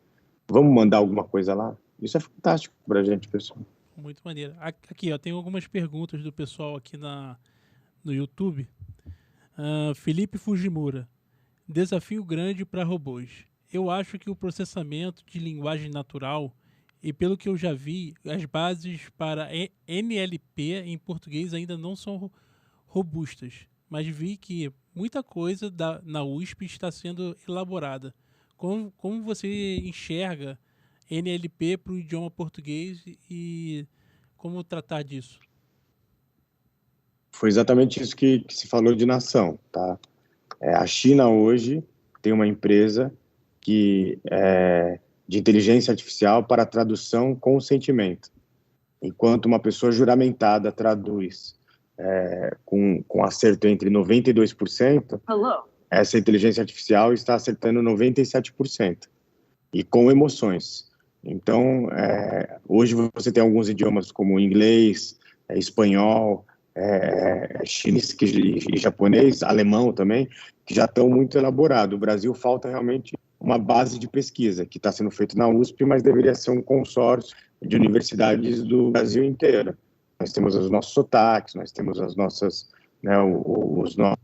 Vamos mandar alguma coisa lá? Isso é fantástico para a gente, pessoal. Muito maneiro. Aqui, ó, tem algumas perguntas do pessoal aqui no YouTube. Felipe Fujimura. Desafio grande para robôs. Eu acho que o processamento de linguagem natural, e pelo que eu já vi, as bases para NLP em português ainda não são robustas, mas vi que muita coisa na USP está sendo elaborada. Como você enxerga NLP para o idioma português e como tratar disso? Foi exatamente isso que se falou de nação, tá? A China hoje tem uma empresa de inteligência artificial para tradução com sentimento. Enquanto uma pessoa juramentada traduz com acerto entre 92%, essa inteligência artificial está acertando 97%, e com emoções. Então, hoje você tem alguns idiomas como inglês, espanhol, chinês e japonês, alemão também, que já estão muito elaborados. O Brasil falta realmente uma base de pesquisa, que está sendo feito na USP, mas deveria ser um consórcio de universidades do Brasil inteiro. Nós temos os nossos sotaques, nós temos as nossas, né, os nossos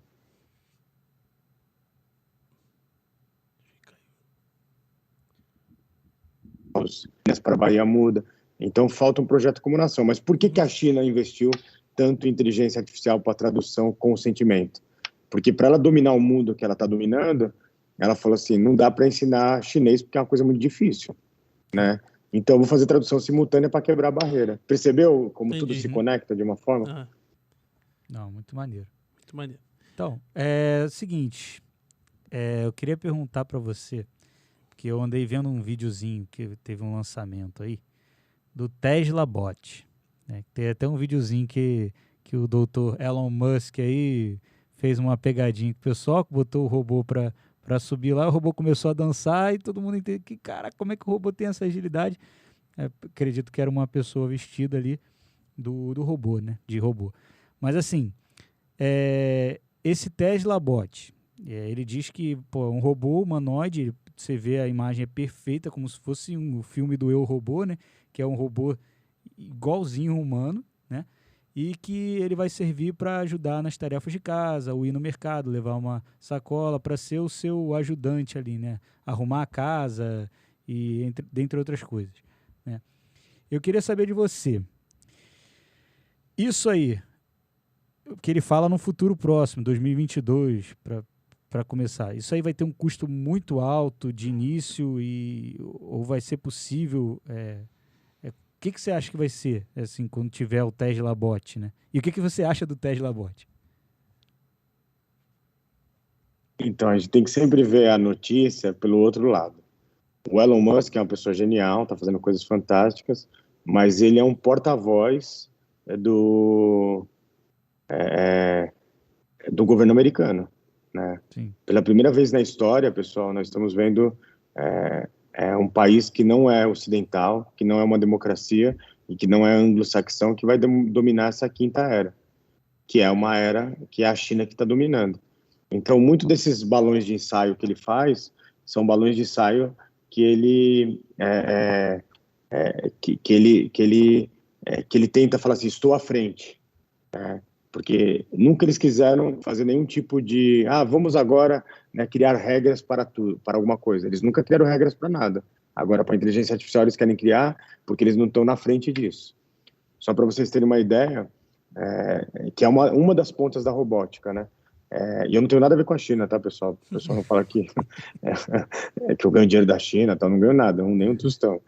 para a Bahia muda. Então, falta um projeto como nação. Mas por que a China investiu tanto em inteligência artificial para tradução com sentimento? Porque para ela dominar o mundo que ela está dominando, ela falou assim, não dá para ensinar chinês porque é uma coisa muito difícil, né? Então, eu vou fazer tradução simultânea para quebrar a barreira. Percebeu como Entendi, tudo se conecta de uma forma? Não, muito maneiro. Muito maneiro. Então, o seguinte, eu queria perguntar para você, porque eu andei vendo um videozinho que teve um lançamento aí, do Tesla Bot. Né? Tem até um videozinho que o doutor Elon Musk aí fez uma pegadinha, que o pessoal botou o robô para subir lá, o robô começou a dançar e todo mundo entende que, cara, como é que o robô tem essa agilidade? Acredito que era uma pessoa vestida ali do robô, né? De robô. Mas assim, esse Tesla Bot, ele diz que é um robô humanoide, você vê a imagem é perfeita, como se fosse um filme do Eu, Robô, né? Que é um robô igualzinho humano, né? E que ele vai servir para ajudar nas tarefas de casa, ou ir no mercado, levar uma sacola para ser o seu ajudante ali, né? Arrumar a casa e dentre outras coisas, né? Eu queria saber de você, isso aí, que ele fala no futuro próximo, 2022, para começar, isso aí vai ter um custo muito alto de início ou vai ser possível... O que você acha que vai ser, assim, quando tiver o Tesla Bot, né? E o que você acha do Tesla Bot? Então, a gente tem que sempre ver a notícia pelo outro lado. O Elon Musk é uma pessoa genial, está fazendo coisas fantásticas, mas ele é um porta-voz do governo americano, né? Sim. Pela primeira vez na história, pessoal, nós estamos vendo um país que não é ocidental, que não é uma democracia e que não é anglo-saxão, que vai dominar essa quinta era, que é uma era que é a China que está dominando. Então, muito desses balões de ensaio que ele faz são balões de ensaio que ele tenta falar assim, estou à frente, né? Porque nunca eles quiseram fazer nenhum tipo de, vamos agora, né, criar regras para tudo, para alguma coisa. Eles nunca criaram regras para nada. Agora, para a inteligência artificial, eles querem criar porque eles não estão na frente disso. Só para vocês terem uma ideia, que é uma das pontas da robótica, né? E eu não tenho nada a ver com a China, tá, pessoal? O pessoal não fala que eu ganho dinheiro da China, tá? Eu não ganho nada, nem um tostão.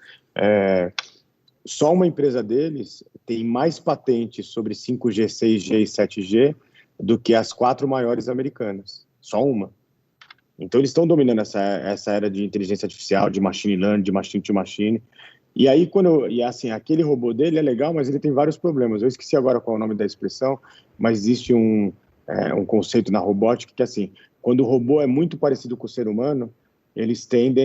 Só uma empresa deles tem mais patentes sobre 5G, 6G e 7G do que as 4 maiores americanas. Só uma. Então, eles estão dominando essa era de inteligência artificial, de machine learning, de machine to machine. E aí, aquele robô dele é legal, mas ele tem vários problemas. Eu esqueci agora qual é o nome da expressão, mas existe um conceito na robótica que, assim, quando o robô é muito parecido com o ser humano,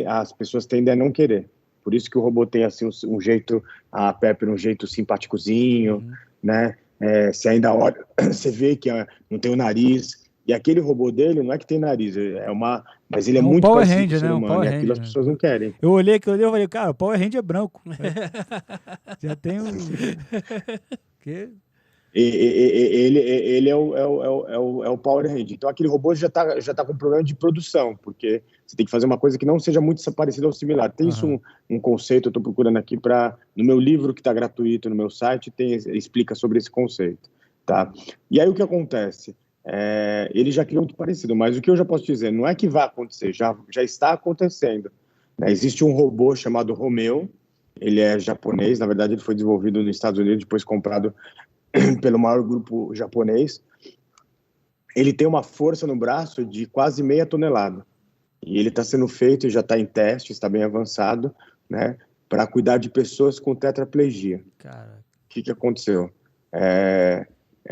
as pessoas tendem a não querer. Por isso que o robô tem, assim, um jeito, a Pepper, um jeito simpáticozinho, né? Você ainda olha, você vê que não tem o nariz. E aquele robô dele não é que tem nariz, mas ele é muito Power parecido Ranger, com o ser né? humano, Power e aquilo Ranger, as pessoas não querem. Eu olhei e falei, cara, o Power Ranger é branco. Já tem que... Ele é o Power Ranger. Então, aquele robô já tá com problema de produção, porque você tem que fazer uma coisa que não seja muito parecida ou similar. Tem isso um conceito, eu estou procurando aqui no meu livro que está gratuito no meu site, explica sobre esse conceito, tá? E aí o que acontece? Ele já criou muito parecido, mas o que eu já posso dizer, não é que vai acontecer, já está acontecendo, né? Existe um robô chamado Romeo, ele é japonês, na verdade ele foi desenvolvido nos Estados Unidos, depois comprado pelo maior grupo japonês. Ele tem uma força no braço de quase 0,5 tonelada. E ele está sendo feito, já está em teste, está bem avançado, né, para cuidar de pessoas com tetraplegia. Cara. O que aconteceu?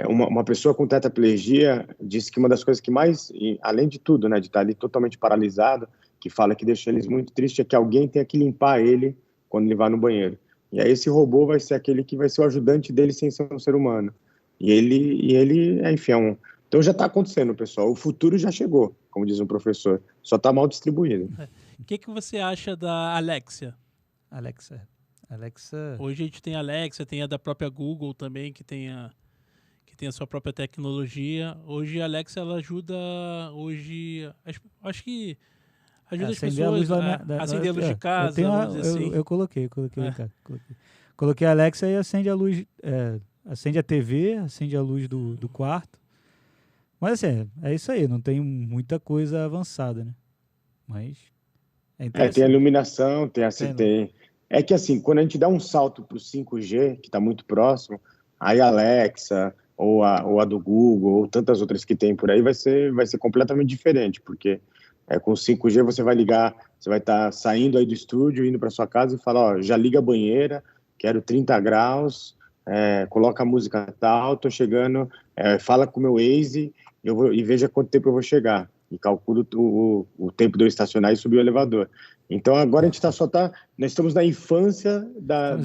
Uma pessoa com tetraplegia disse que uma das coisas que mais, além de tudo, né, de estar ali totalmente paralisado, que fala que deixa eles muito tristes, é que alguém tenha que limpar ele quando ele vai no banheiro. E aí esse robô vai ser aquele que vai ser o ajudante dele sem ser um ser humano. E ele enfim, então já está acontecendo, pessoal. O futuro já chegou, como diz um professor. Só está mal distribuído. O que você acha da Alexia? Alexa. Hoje a gente tem a Alexia, tem a da própria Google também, que tem a sua própria tecnologia. Hoje a Alexia, ela ajuda, acho que ajuda as pessoas a acender a luz de casa, vamos dizer assim. Eu coloquei em casa. Coloquei a Alexa e acende a luz, acende a TV, acende a luz do quarto. Mas assim, é isso aí, não tem muita coisa avançada, né? Mas é interessante. Tem a iluminação, É que assim, quando a gente dá um salto para o 5G, que está muito próximo, aí a Alexa, ou a do Google, ou tantas outras que tem por aí, vai ser completamente diferente, porque com 5G você vai ligar, você vai estar saindo aí do estúdio, indo para sua casa e falar, já liga a banheira, quero 30 graus, coloca a música tal, tô chegando, fala com o meu Waze e veja quanto tempo eu vou chegar. E calculo o tempo de eu estacionar e subir o elevador. Então agora a gente nós estamos na infância da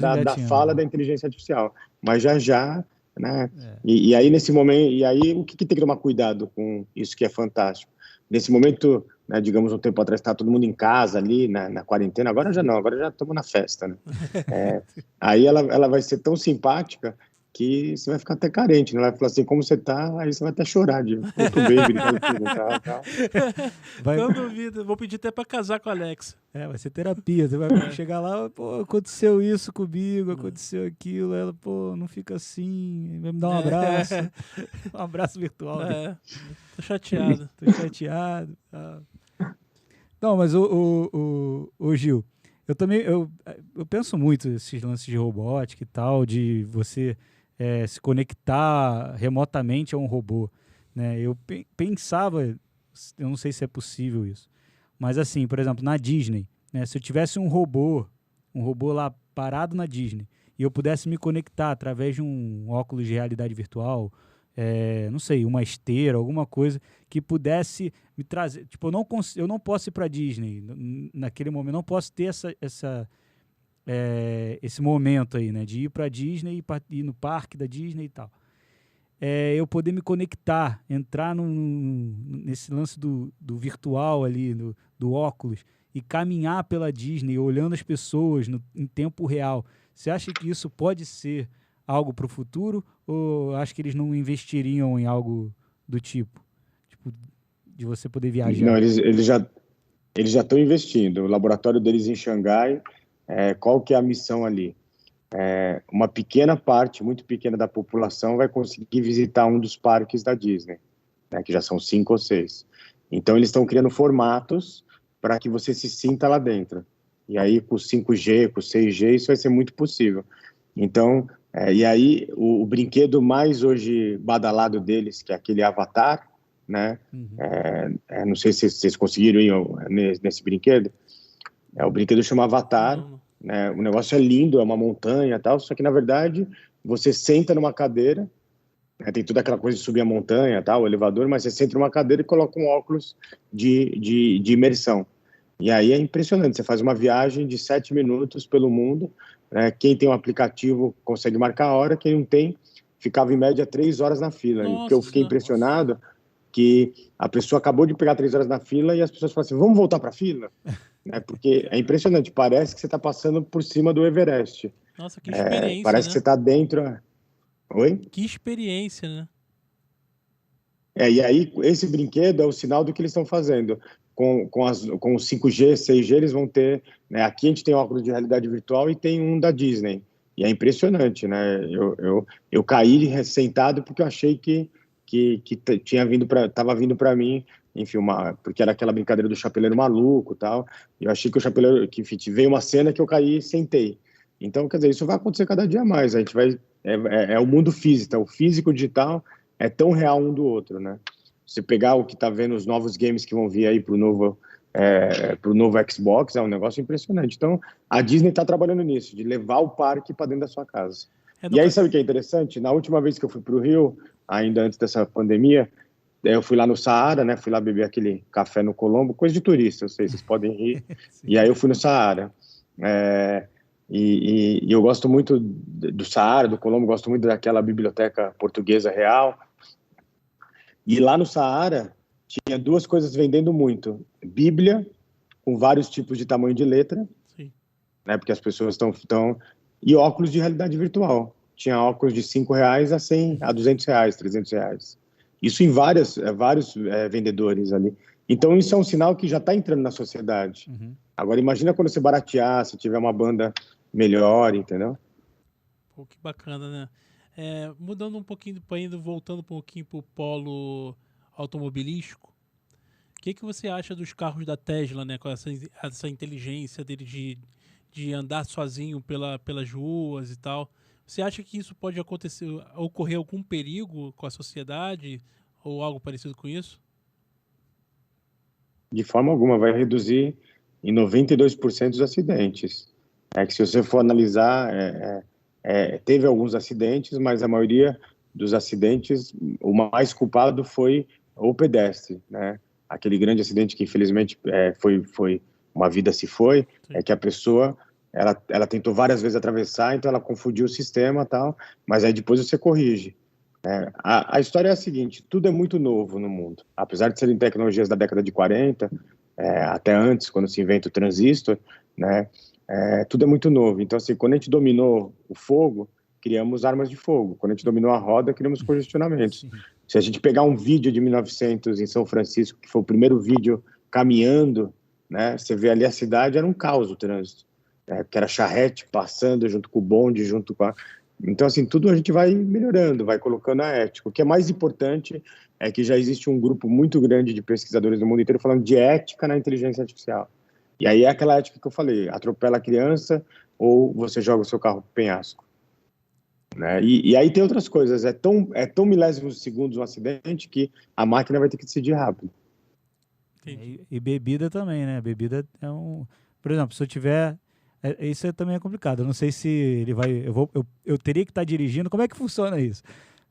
fala da inteligência artificial, mas já, né? E aí nesse momento, o que tem que tomar cuidado com isso que é fantástico? Nesse momento, né, digamos, um tempo atrás, está todo mundo em casa ali, na quarentena, agora já não, agora já estamos na festa, né? Aí ela vai ser tão simpática que você vai ficar até carente, né? Ela vai falar assim, como você tá? Aí você vai até chorar de outro baby, tal. Não duvido, vou pedir até para casar com a Alexa. Vai ser terapia, você vai chegar lá, pô, aconteceu isso comigo, aconteceu aquilo, ela, pô, não fica assim, vai me dar um abraço, um abraço virtual. Tô chateado. Não, mas o Gil, eu também, eu penso muito nesses lances de robótica e tal, de você se conectar remotamente a um robô, né? Eu pensava Eu não sei se é possível isso. Mas assim, por exemplo, na Disney, né, se eu tivesse um robô lá parado na Disney, e eu pudesse me conectar através de um óculos de realidade virtual, não sei, uma esteira, alguma coisa que pudesse me trazer. Tipo, eu não posso ir para Disney naquele momento, não posso ter esse momento aí, né, de ir para Disney e ir no parque da Disney e tal. Eu poder me conectar, entrar nesse lance do virtual ali, do óculos, e caminhar pela Disney, olhando as pessoas em tempo real. Você acha que isso pode ser algo para o futuro, ou acha que eles não investiriam em algo do tipo de você poder viajar? Não, eles já estão investindo. O laboratório deles em Xangai, qual que é a missão ali? Uma pequena parte, muito pequena da população vai conseguir visitar um dos parques da Disney, né, que já são 5 ou 6. Então, eles estão criando formatos para que você se sinta lá dentro. E aí, com o 5G, com o 6G, isso vai ser muito possível. Então, e aí, o brinquedo mais hoje badalado deles, que é aquele Avatar, né? Não sei se vocês conseguiram ir nesse brinquedo. O brinquedo chama Avatar. Né? O negócio é lindo, é uma montanha e tal, só que, na verdade, você senta numa cadeira, né? Tem toda aquela coisa de subir a montanha, tal, o elevador, mas você senta numa cadeira e coloca um óculos de imersão. E aí é impressionante, você faz uma viagem de 7 minutos pelo mundo, né? Quem tem um aplicativo consegue marcar a hora, quem não tem, ficava em média 3 horas na fila. Nossa, porque eu fiquei impressionado que a pessoa acabou de pegar 3 horas na fila e as pessoas falam assim, vamos voltar para a fila? Porque é impressionante, parece que você está passando por cima do Everest. Nossa, que experiência, parece né? que você está dentro... Oi? Que experiência, né? E aí, esse brinquedo é o sinal do que eles estão fazendo. Com o 5G, 6G, eles vão ter... Né, aqui a gente tem óculos de realidade virtual e tem um da Disney. E é impressionante, né? Eu caí sentado porque eu achei que estava vindo para mim, enfim, porque era aquela brincadeira do chapeleiro maluco e tal. Eu achei que o chapeleiro... que veio uma cena que eu caí e sentei. Então, quer dizer, isso vai acontecer cada dia mais. A gente vai... o mundo físico, o físico digital é tão real um do outro, né? Você pegar o que está vendo, os novos games que vão vir aí pro novo Xbox, é um negócio impressionante. Então, a Disney está trabalhando nisso, de levar o parque para dentro da sua casa. E aí, sabe o que é interessante? Na última vez que eu fui para o Rio, ainda antes dessa pandemia, eu fui lá no Saara, né? Fui lá beber aquele café no Colombo, coisa de turista, eu sei, vocês podem rir. E aí eu fui no Saara. E eu gosto muito do Saara, do Colombo, gosto muito daquela biblioteca portuguesa real. E lá no Saara tinha 2 coisas vendendo muito: Bíblia, com vários tipos de tamanho de letra, né, porque as pessoas estão... E óculos de realidade virtual. Tinha óculos de R$5 a R$200, R$300. Isso em vários vendedores ali. Então, isso é um sinal que já está entrando na sociedade. Agora, imagina quando você baratear, se tiver uma banda melhor, entendeu? Pô, que bacana, né? Mudando um pouquinho, voltando um pouquinho para o polo automobilístico, o que você acha dos carros da Tesla, né? Com essa inteligência dele de andar sozinho pelas ruas e tal. Você acha que isso pode ocorrer algum perigo com a sociedade ou algo parecido com isso? De forma alguma, vai reduzir em 92% os acidentes. Que se você for analisar, teve alguns acidentes, mas a maioria dos acidentes, o mais culpado foi o pedestre, né? Aquele grande acidente que infelizmente foi uma vida se foi, que a pessoa ela tentou várias vezes atravessar, então ela confundiu o sistema, tal, mas aí depois você corrige. A história é a seguinte: tudo é muito novo no mundo, apesar de serem tecnologias da década de 40, até antes, quando se inventa o transistor, né? Tudo é muito novo. Então, assim, quando a gente dominou o fogo, criamos armas de fogo. Quando a gente dominou a roda, criamos congestionamentos. Se a gente pegar um vídeo de 1900 em São Francisco, que foi o primeiro vídeo caminhando, né? Você vê ali a cidade, era um caos o trânsito, porque era charrete passando junto com o bonde, junto com a... Então, assim, tudo a gente vai melhorando, vai colocando a ética. O que é mais importante é que já existe um grupo muito grande de pesquisadores do mundo inteiro falando de ética na inteligência artificial. E aí é aquela ética que eu falei: atropela a criança ou você joga o seu carro pro penhasco. Né? E aí tem outras coisas. É tão milésimos de segundos um acidente que a máquina vai ter que decidir rápido. Entendi. E bebida também, né? Bebida é um... Por exemplo, se eu tiver... Isso também é complicado. Eu não sei se ele vai... Eu teria que estar dirigindo. Como é que funciona isso?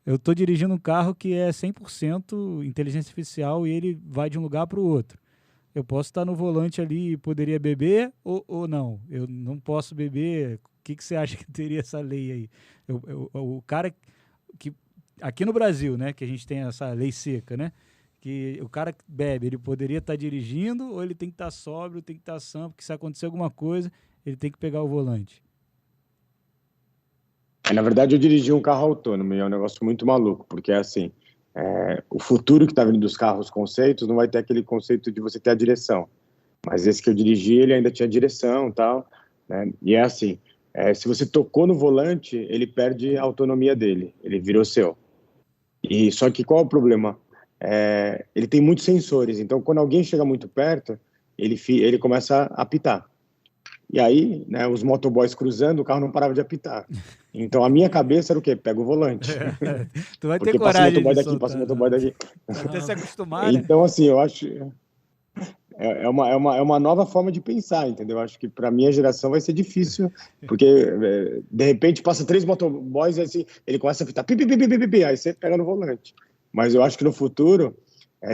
Eu estou dirigindo um carro que é 100% inteligência artificial e ele vai de um lugar para o outro. Eu posso estar no volante ali e poderia beber ou não? Eu não posso beber. O que você acha que teria essa lei aí? O cara que... Aqui no Brasil, né? Que a gente tem essa lei seca, né? Que o cara que bebe, ele poderia estar dirigindo ou ele tem que estar sóbrio, tem que estar sã, porque se acontecer alguma coisa, ele tem que pegar o volante. Na verdade, eu dirigi um carro autônomo e é um negócio muito maluco, porque é assim, o futuro que está vindo dos carros conceitos não vai ter aquele conceito de você ter a direção. Mas esse que eu dirigi, ele ainda tinha direção e tal, né? E é assim, se você tocou no volante, ele perde a autonomia dele, ele virou seu. E só que qual é o problema? Ele tem muitos sensores, então quando alguém chega muito perto, ele começa a apitar. E aí, né, os motoboys cruzando, o carro não parava de apitar. Então a minha cabeça era o quê? Pega o volante. Tu vai ter Porque passa o coragem motoboy de daqui, soltar, passa o motoboy daqui. Até se acostumar, né? Então, assim, eu acho... É uma nova forma de pensar, entendeu? Eu acho que para minha geração vai ser difícil, porque de repente passa 3 motoboys e assim, ele começa a apitar, pi, pi, pi, pi, pi, pi, aí você pega no volante. Mas eu acho que no futuro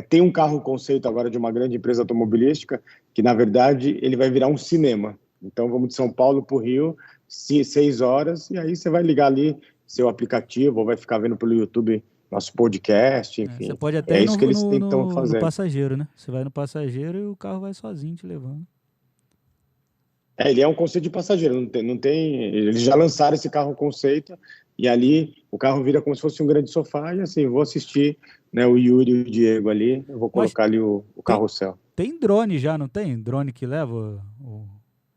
tem um carro conceito agora de uma grande empresa automobilística que, na verdade, ele vai virar um cinema. Então, vamos de São Paulo para o Rio, 6 horas, e aí você vai ligar ali seu aplicativo ou vai ficar vendo pelo YouTube nosso podcast, enfim. Você pode até ir isso que eles estão fazendo. no passageiro, né? Você vai no passageiro e o carro vai sozinho te levando. Ele é um conceito de passageiro, não tem... Eles já lançaram esse carro conceito e ali o carro vira como se fosse um grande sofá e assim, vou assistir, né, o Yuri e o Diego ali, eu vou colocar ali o carrossel. Tem drone já, não tem? Drone que leva o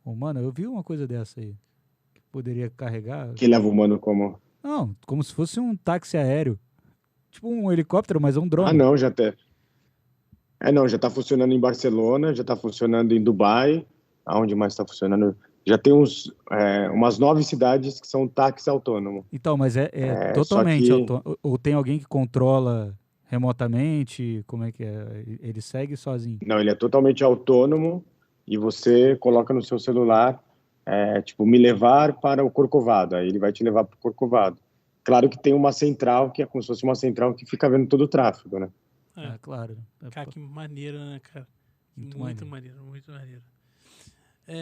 humano? Eu vi uma coisa dessa aí. Que poderia carregar... Que leva o humano como? Não, como se fosse um táxi aéreo. Tipo um helicóptero, mas é um drone. Ah, não, já tem. Não, já está funcionando em Barcelona, já está funcionando em Dubai. Aonde mais está funcionando? Já tem umas 9 cidades que são táxi autônomo. Então, mas é totalmente que... autônomo. Ou tem alguém que controla remotamente? Como é que é? Ele segue sozinho? Não, ele é totalmente autônomo e você coloca no seu celular, tipo, me levar para o Corcovado. Aí ele vai te levar para o Corcovado. Claro que tem uma central, que é como se fosse uma central que fica vendo todo o tráfego, né? Claro. Cara, que maneiro, né, cara? Muito maneiro.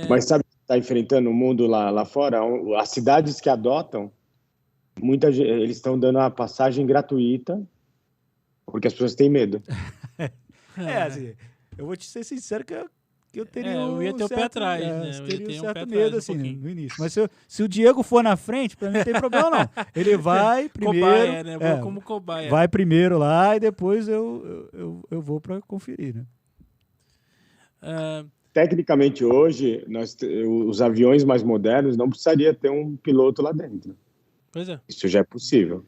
Mas sabe o que está enfrentando o mundo lá fora? As cidades que adotam, eles estão dando a passagem gratuita porque as pessoas têm medo. Assim, eu vou te ser sincero que eu teria eu ia ter o pé atrás, né? Eu teria um certo medo, assim, no início. Mas se o Diego for na frente, pra mim não tem problema, não. Ele vai primeiro... Cobaia, né? Vou como cobaia. Vai primeiro lá e depois eu vou pra conferir, né? Tecnicamente, hoje, os aviões mais modernos não precisaria ter um piloto lá dentro. Pois é. Isso já é possível.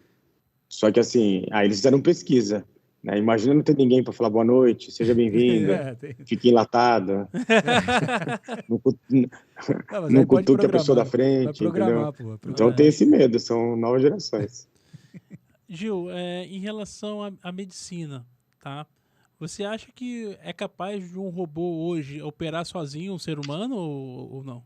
Só que, assim, eles fizeram pesquisa. Né? Imagina não ter ninguém para falar boa noite, seja bem-vindo, fique enlatado. Não cutuque a pessoa da frente. Entendeu? Então tem esse medo, são novas gerações. Gil, em relação à medicina, tá? Você acha que é capaz de um robô hoje operar sozinho um ser humano ou não?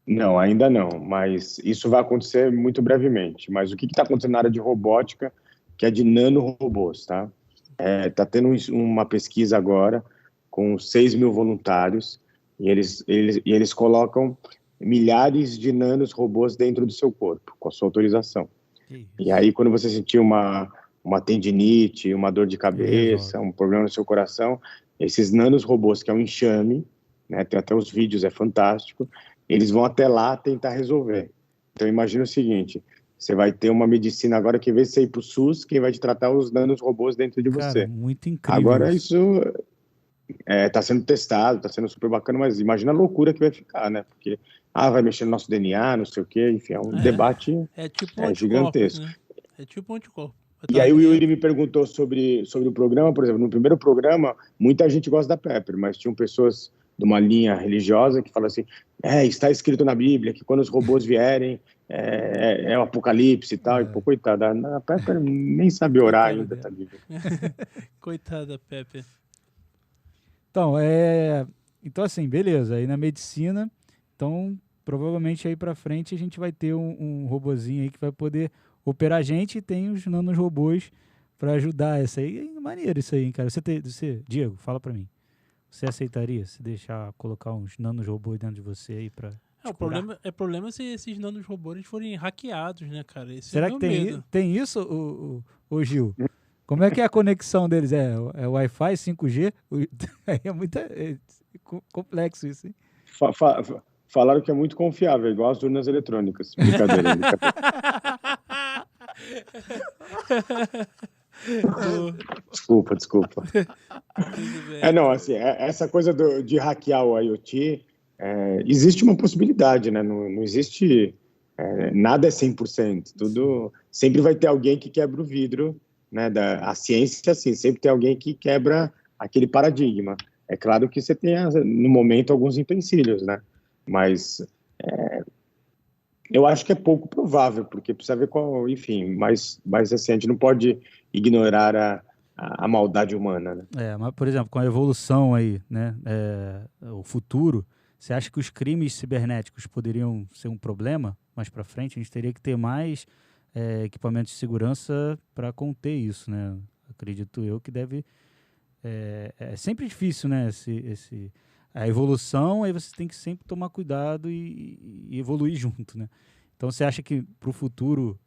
Não, ainda não, mas isso vai acontecer muito brevemente. Mas o que está acontecendo na área de robótica, que é de nanorobôs, tá? Está tendo uma pesquisa agora com 6 mil voluntários e eles colocam milhares de nanorobôs dentro do seu corpo, com a sua autorização. E aí, quando você sentir uma tendinite, uma dor de cabeça, um problema no seu coração, esses nanorobôs, que é um enxame, né, tem até os vídeos, é fantástico, eles vão até lá tentar resolver. Então, imagina o seguinte, você vai ter uma medicina agora que, em vez de você ir para o SUS, quem vai te tratar os nanorobôs dentro de você. Cara, muito incrível. Agora, isso está sendo testado, está sendo super bacana, mas imagina a loucura que vai ficar, né? Porque, vai mexer no nosso DNA, não sei o quê, enfim, é um debate tipo gigantesco. Né? É tipo anticorpo. E aí o Yuri me perguntou sobre o programa, por exemplo, no primeiro programa, muita gente gosta da Pepper, mas tinham pessoas de uma linha religiosa que falam assim, está escrito na Bíblia que quando os robôs vierem, é o apocalipse e tal, e pô, coitada, a Pepper nem sabe orar Coitada ainda, dela. tadinha. Coitada, Pepe. Então, então, assim, beleza. Aí na medicina, então, provavelmente aí pra frente a gente vai ter um robozinho aí que vai poder operar a gente e tem os nanorobôs pra ajudar. Essa aí é maneiro isso aí, hein, cara. Diego, fala pra mim. Você aceitaria se deixar colocar uns nanorobôs dentro de você aí pra te O curar? problema é se esses nanorobôs forem hackeados, né, cara? Esse Será é o que meu medo. tem isso, o Gil? Como é que é a conexão deles? É Wi-Fi, 5G? Aí é complexo isso, hein? Falaram que é muito confiável, igual as urnas eletrônicas. Brincadeira, brincadeira. Desculpa. Tudo bem. Não, assim, essa coisa de hackear o IoT, existe uma possibilidade, né? Não existe, nada é 100%. Tudo, sempre vai ter alguém que quebra o vidro, né? A ciência, assim, sempre tem alguém que quebra aquele paradigma. É claro que você tem, no momento, alguns empecilhos, né? Mas eu acho que é pouco provável, porque precisa ver qual, enfim, mas assim, a gente não pode ignorar a maldade humana, né? Mas, por exemplo, com a evolução aí, né? O futuro, você acha que os crimes cibernéticos poderiam ser um problema mais para frente? A gente teria que ter mais equipamentos de segurança para conter isso, né? Acredito eu que deve... É sempre difícil, né? A evolução, aí você tem que sempre tomar cuidado e evoluir junto, né? Então, você acha que para o futuro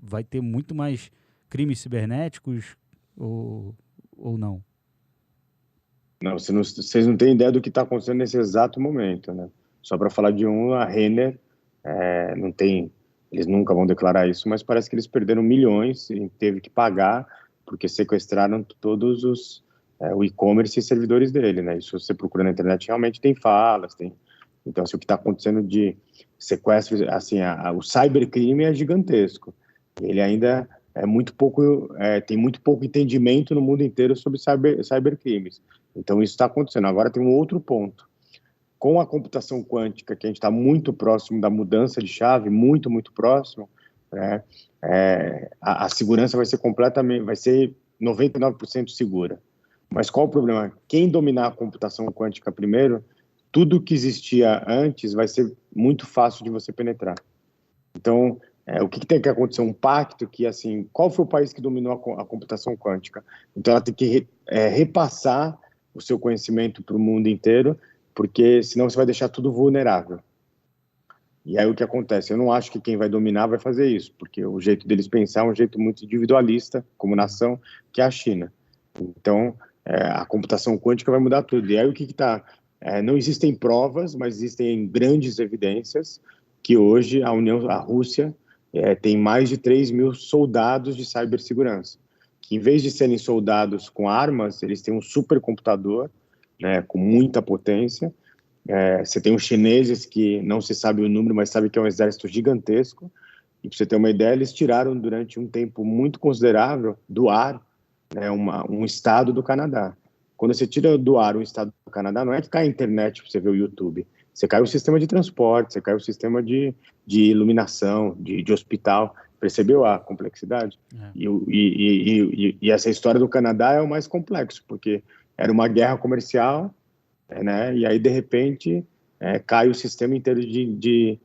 vai ter muito mais crimes cibernéticos ou não? Não, vocês não têm ideia do que está acontecendo nesse exato momento, né? Só para falar de a Renner, não tem, eles nunca vão declarar isso, mas parece que eles perderam milhões e teve que pagar porque sequestraram todos o e-commerce e servidores dele, né? Isso você procura na internet, realmente tem falas, então assim, o que está acontecendo de sequestro, assim, o cybercrime é gigantesco. Ele ainda tem muito pouco entendimento no mundo inteiro sobre cybercrimes. Então isso está acontecendo. Agora tem um outro ponto. Com a computação quântica, que a gente está muito próximo da mudança de chave, muito, muito próximo, né? A segurança vai ser 99% segura. Mas qual o problema? Quem dominar a computação quântica primeiro, tudo que existia antes vai ser muito fácil de você penetrar. Então, o que tem que acontecer? Um pacto que, assim, qual foi o país que dominou a computação quântica? Então, ela tem que repassar o seu conhecimento para o mundo inteiro, porque senão você vai deixar tudo vulnerável. E aí o que acontece? Eu não acho que quem vai dominar vai fazer isso, porque o jeito deles pensar é um jeito muito individualista, como nação, que é a China. Então, a computação quântica vai mudar tudo. E aí o que está... não existem provas, mas existem grandes evidências que hoje a Rússia tem mais de 3 mil soldados de cibersegurança, que em vez de serem soldados com armas, eles têm um supercomputador, né, com muita potência. Você tem os chineses que não se sabe o número, mas sabe que é um exército gigantesco. E para você ter uma ideia, eles tiraram durante um tempo muito considerável do ar, né, um estado do Canadá. Quando você tira do ar um estado do Canadá, não é que cai a internet para você ver o YouTube. Você cai o sistema de transporte, você cai o sistema de iluminação, de hospital. Percebeu a complexidade? E essa história do Canadá é o mais complexo, porque era uma guerra comercial, né? E aí, de repente, cai o sistema inteiro de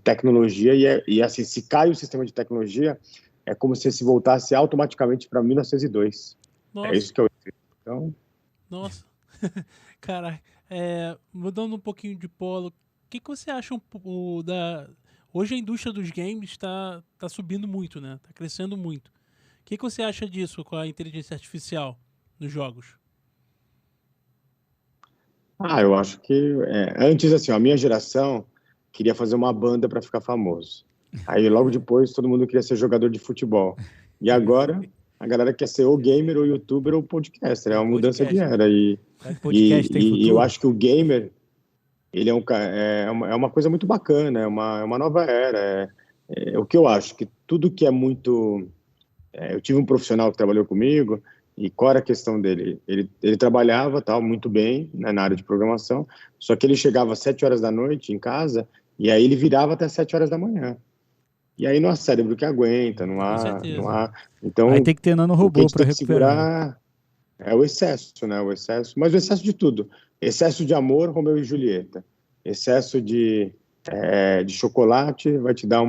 tecnologia. E assim, se cai o sistema de tecnologia, é como se voltasse automaticamente para 1902. Nossa. É isso que eu... Então... Nossa. Cara, mudando um pouquinho de polo, o que você acha Hoje a indústria dos games está subindo muito, né? Está crescendo muito. O que você acha disso com a inteligência artificial nos jogos? Eu acho que antes, assim, a minha geração queria fazer uma banda para ficar famoso. Aí logo depois todo mundo queria ser jogador de futebol. E agora a galera quer ser ou gamer, ou youtuber, ou podcaster. É uma mudança de era. E eu acho que o gamer, ele é uma coisa muito bacana, é uma nova era. O que eu acho, que tudo que é muito... eu tive um profissional que trabalhou comigo, e qual era a questão dele? Ele trabalhava muito bem, né, na área de programação, só que ele chegava às 7 horas da noite em casa, e aí ele virava até 7 horas da manhã. E aí não há cérebro que aguenta, Com certeza. não há. Então, Aí tem que ter o que a nanorobô gente para tem que recuperar. segurar é o excesso, né? O excesso, mas o excesso de tudo. Excesso de amor, Romeu e Julieta. Excesso de chocolate vai te dar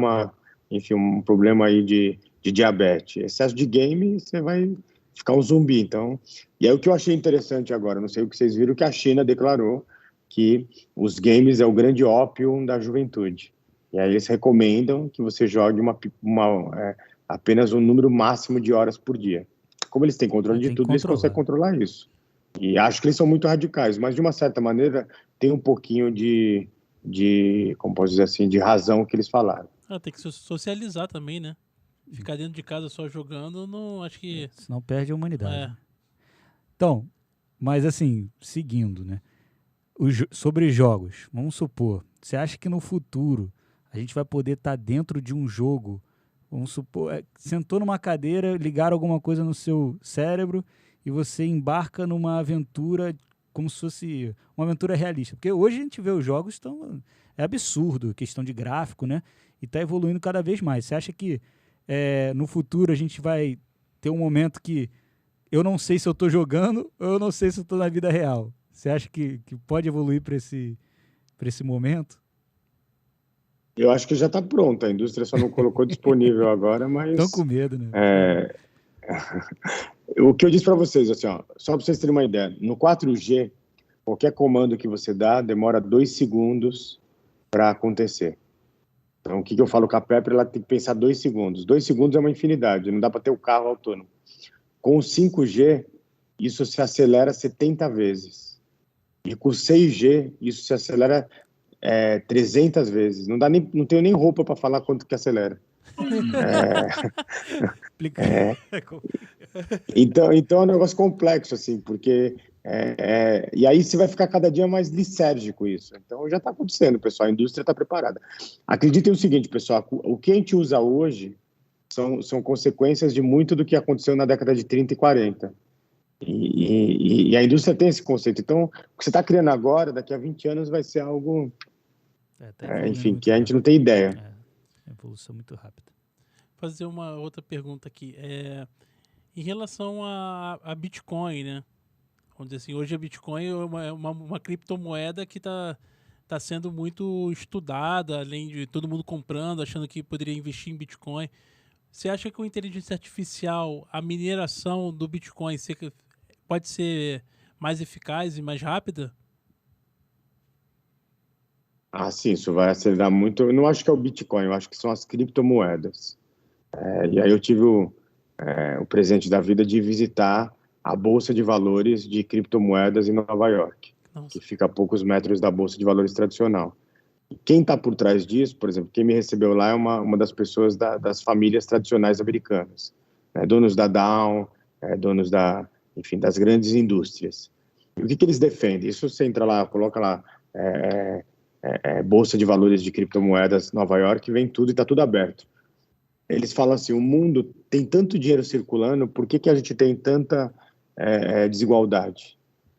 enfim, um problema aí de diabetes. Excesso de game, você vai ficar um zumbi. Então, e aí o que eu achei interessante agora, não sei o que vocês viram, que a China declarou que os games é o grande ópio da juventude. E aí eles recomendam que você jogue apenas um número máximo de horas por dia. Como eles têm controle de Tem que tudo, eles conseguem controlar. controlar isso. E acho que eles são muito radicais, mas de uma certa maneira tem um pouquinho como posso dizer assim, de razão que eles falaram. Tem que socializar também, né? Ficar dentro de casa só jogando, não acho que... Senão perde a humanidade. É. né? Então, mas assim, seguindo, né? Sobre jogos, vamos supor, você acha que no futuro a gente vai poder estar dentro de um jogo, vamos supor, sentou numa cadeira, ligaram alguma coisa no seu cérebro e você embarca numa aventura como se fosse uma aventura realista. Porque hoje a gente vê os jogos, é absurdo, questão de gráfico, né? E está evoluindo cada vez mais. Você acha que no futuro a gente vai ter um momento que eu não sei se eu estou jogando ou eu não sei se eu estou na vida real? Você acha que pode evoluir para esse momento? Eu acho que já está pronto, a indústria só não colocou disponível agora, mas Estão com medo, né? O que eu disse para vocês, assim, ó, só para vocês terem uma ideia, no 4G, qualquer comando que você dá demora 2 segundos para acontecer. Então, o que eu falo com a Pepper, ela tem que pensar 2 segundos. 2 segundos é uma infinidade, não dá para ter o carro autônomo. Com o 5G, isso se acelera 70 vezes. E com o 6G, isso se acelera 300 vezes. Não tenho nem roupa para falar quanto que acelera. Então é um negócio complexo, assim, porque... e aí você vai ficar cada dia mais lisérgico isso. Então já está acontecendo, pessoal, a indústria está preparada. Acreditem no seguinte, pessoal, o que a gente usa hoje são consequências de muito do que aconteceu na década de 30 e 40. E a indústria tem esse conceito. Então, o que você está criando agora, daqui a 20 anos, vai ser algo, enfim, que a gente não tem ideia. Evolução muito rápida. Vou fazer uma outra pergunta aqui. Em relação a Bitcoin, né? Vamos dizer assim, hoje a Bitcoin é uma criptomoeda que está sendo muito estudada, além de todo mundo comprando, achando que poderia investir em Bitcoin. Você acha que com a inteligência artificial, a mineração do Bitcoin pode ser mais eficaz e mais rápida? Sim, isso vai acelerar muito. Eu não acho que é o Bitcoin, eu acho que são as criptomoedas. E aí eu tive o presente da vida de visitar a Bolsa de Valores de criptomoedas em Nova York, que fica a poucos metros da Bolsa de Valores tradicional. E quem está por trás disso, por exemplo, quem me recebeu lá é uma das pessoas das famílias tradicionais americanas, né? Donos da Dow, donos enfim, das grandes indústrias. E o que eles defendem? Isso você entra lá, coloca lá Bolsa de Valores de criptomoedas Nova York, vem tudo e está tudo aberto. Eles falam assim, o mundo tem tanto dinheiro circulando, por que a gente tem tanta desigualdade?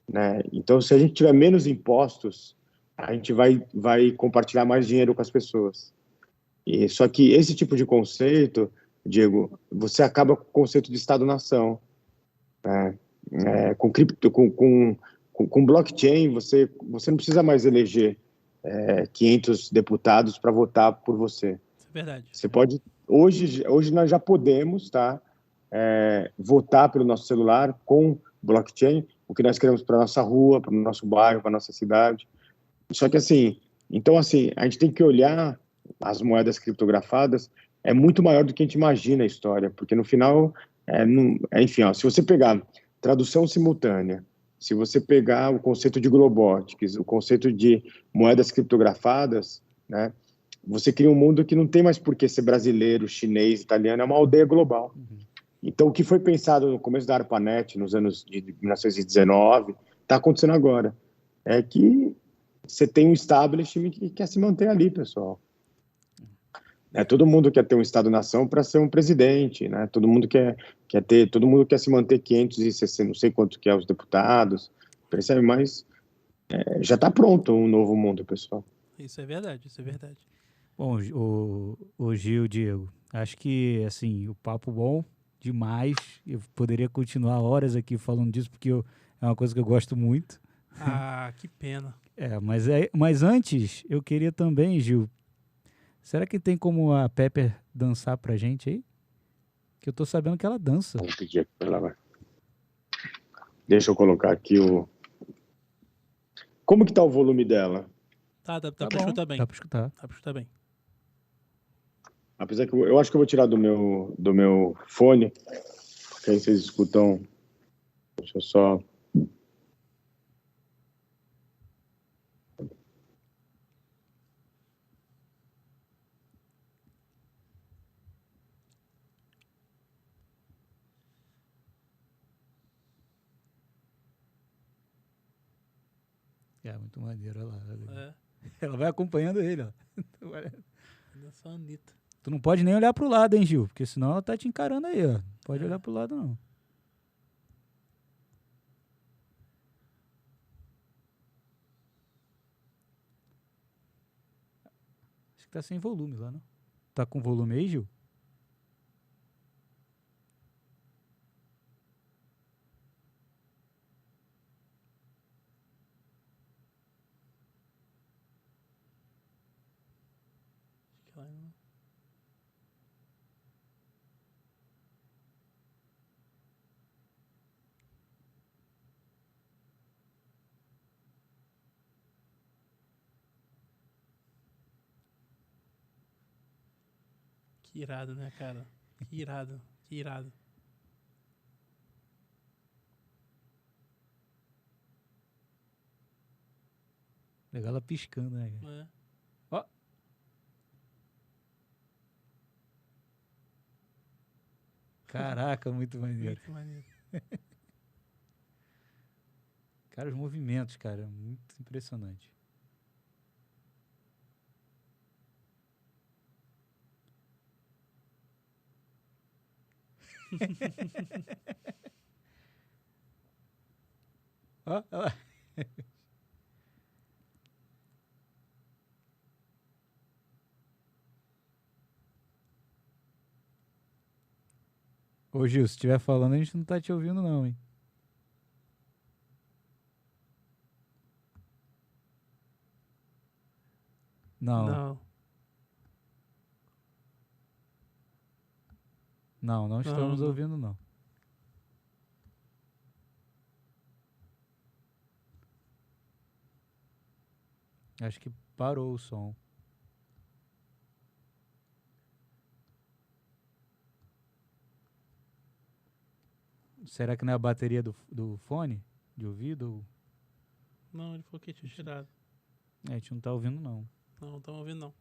Né? Então, se a gente tiver menos impostos, a gente vai compartilhar mais dinheiro com as pessoas. Só que esse tipo de conceito, Diego, você acaba com o conceito de Estado-nação. Né? Com blockchain, você não precisa mais eleger 500 deputados para votar por você. Isso é verdade. Você pode... Hoje nós já podemos, tá, votar pelo nosso celular com blockchain, o que nós queremos para nossa rua, para o nosso bairro, para nossa cidade. Só que assim, a gente tem que olhar as moedas criptografadas, é muito maior do que a gente imagina a história, porque no final, enfim, se você pegar tradução simultânea, se você pegar o conceito de Globotics, o conceito de moedas criptografadas, né, você cria um mundo que não tem mais por que ser brasileiro, chinês, italiano, é uma aldeia global. Então, o que foi pensado no começo da ARPANET, nos anos de 1919, está acontecendo agora. É que você tem um establishment que quer se manter ali, pessoal. Todo mundo quer ter um Estado-nação para ser um presidente, né? Todo mundo quer se manter 560, não sei quanto que é os deputados, percebe? Mas já está pronto um novo mundo, pessoal. Isso é verdade, isso é verdade. Bom, o Gil, Diego, acho que, assim, o papo bom demais. Eu poderia continuar horas aqui falando disso, porque é uma coisa que eu gosto muito. Ah, que pena. Mas antes, eu queria também, Gil, será que tem como a Pepper dançar pra gente aí? Que eu tô sabendo que ela dança. Vou pedir aqui pra ela, vai. Deixa eu colocar aqui o... Como que tá o volume dela? Tá, dá Tá pra bom, escutar bem. dá pra escutar. Dá pra escutar bem. Apesar que eu acho que eu vou tirar do meu fone, porque aí vocês escutam. Deixa eu só... É muito maneiro, olha lá. É, Ela vai acompanhando ele, ó. dança a Anitta. Tu não pode nem olhar pro lado, hein, Gil? Porque senão ela tá te encarando aí, ó. Não pode olhar pro lado, não. Acho que tá sem volume lá, não? Tá com volume aí, Gil? Acho que ela não- Que irado, né, cara? Que irado, que irado. Legal ela piscando, né? Cara? É. Ó. Caraca, muito maneiro. Muito maneiro. Cara, os movimentos, cara, muito impressionante. Ó, ó lá. Ô, Gil, se estiver falando, a gente não tá te ouvindo, não, hein? Não, não estamos não. ouvindo, não. Acho que parou o som. Será que não é a bateria do fone? De ouvido? Não, ele falou que tinha tirado. A gente não tá ouvindo, não. Não estamos ouvindo, não.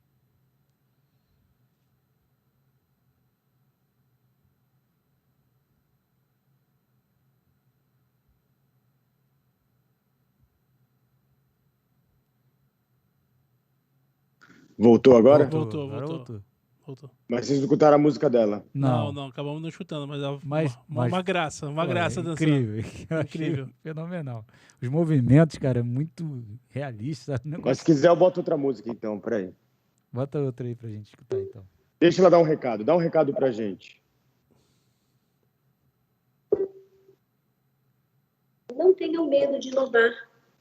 Voltou agora? Voltou. Agora voltou. Voltou. Mas vocês escutaram a música dela? Não, acabamos não escutando, mas, uma graça, uma Pô, graça é dançando. incrível. Eu achei Incrível. fenomenal. Os movimentos, cara, muito realistas. Mas se quiser eu boto outra música então, peraí. Bota outra aí pra gente escutar, então. Deixa ela dar um recado, dá um recado pra gente. Não tenham medo de inovar.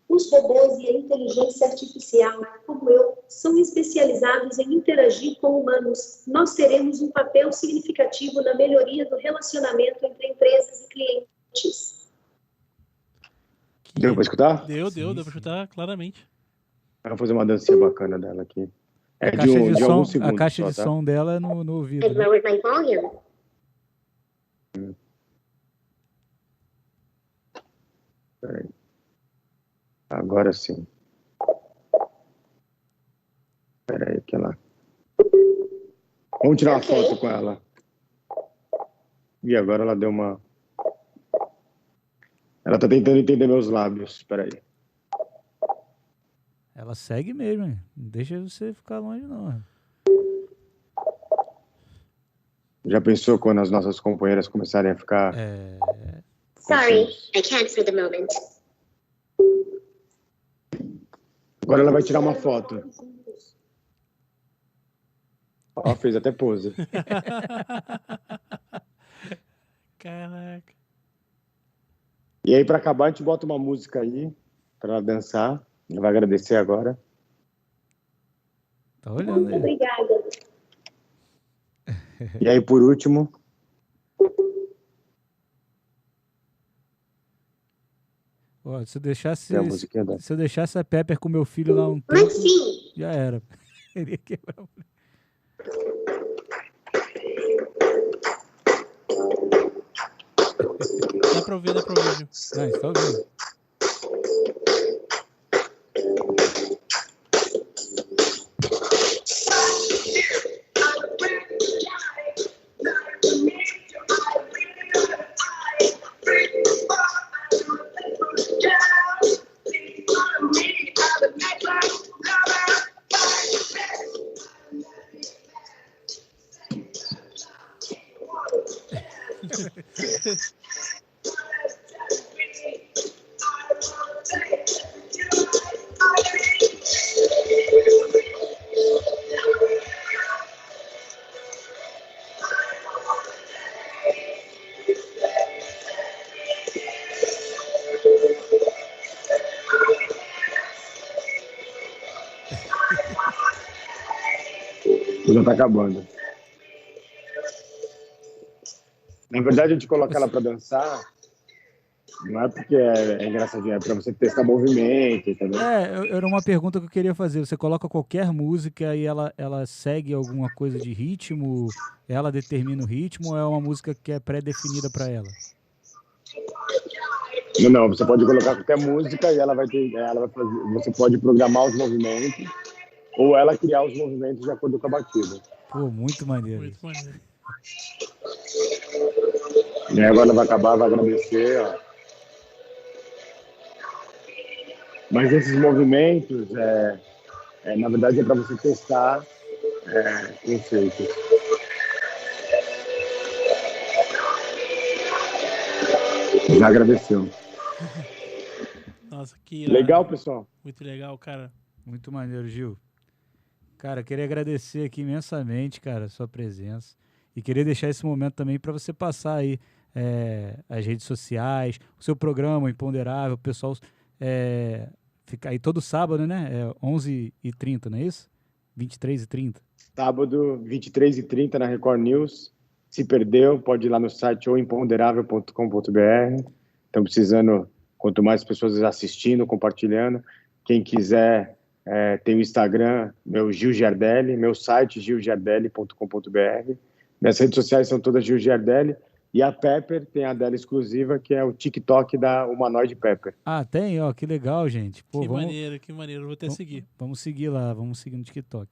Os robôs e a inteligência artificial, como eu, são especializados em interagir com humanos. Nós teremos um papel significativo na melhoria do relacionamento entre empresas e clientes. Deu pra escutar? Deu Sim, pra sim. escutar claramente. Eu vou fazer uma dancinha bacana dela aqui. É A caixa de, de som, alguns segundos a caixa só, de tá? som dela é no ouvido. I've Né? lowered my volume. Peraí. Agora sim. Peraí, que ela... Vamos tirar uma foto com ela. E agora ela deu uma... Ela tá tentando entender meus lábios. Peraí. Ela segue mesmo, hein? Não deixa você ficar longe, não. Né? Já pensou quando as nossas companheiras começarem a ficar... Sorry, I can't for the moment. Agora ela vai tirar uma foto. Ó, fez até pose. Caraca. E aí, para acabar, a gente bota uma música aí para ela dançar. Ela vai agradecer agora. Tá olhando Muito aí. obrigada. E aí, por último, Ó, se eu deixasse, tem a musiquinha dela. se eu deixasse a Pepper com meu filho lá um tempo, Mas sim, já era. Ele ia quebrar o... Dá pra ouvir, Gil. Não, está ouvindo. Já tá acabando. Na verdade, a gente coloca ela para dançar, não é porque é engraçadinho, é para você testar movimento, entendeu? Era uma pergunta que eu queria fazer. Você coloca qualquer música e ela segue alguma coisa de ritmo? Ela determina o ritmo ou é uma música que é pré-definida para ela? Não, você pode colocar qualquer música e ela vai fazer, você pode programar os movimentos ou ela criar os movimentos de acordo com a batida. Pô, muito maneiro. Muito maneiro. E aí agora ela vai acabar, vai agradecer, ó. Mas esses movimentos, na verdade, é para você testar conceitos. Já agradeceu. Nossa, que irado. Legal, pessoal. Muito legal, cara. Muito maneiro, Gil. Cara, queria agradecer aqui imensamente, cara, a sua presença. E queria deixar esse momento também para você passar aí as redes sociais, o seu programa, o Imponderável, o pessoal fica aí todo sábado, né? 11h30, não é isso? 23h30. Sábado, 23h30 na Record News. Se perdeu, pode ir lá no site ou imponderável.com.br. Estão precisando, quanto mais pessoas assistindo, compartilhando. Quem quiser, tem o Instagram, meu Gil Giardelli, meu site gilgiardelli.com.br. Minhas redes sociais são todas Gil Giardelli. E a Pepper tem a dela exclusiva, que é o TikTok da Humanoide Pepper. Ah, tem? Ó, que legal, gente. Pô, Que maneiro. Vou até seguir. Vamos seguir lá, vamos seguir no TikTok.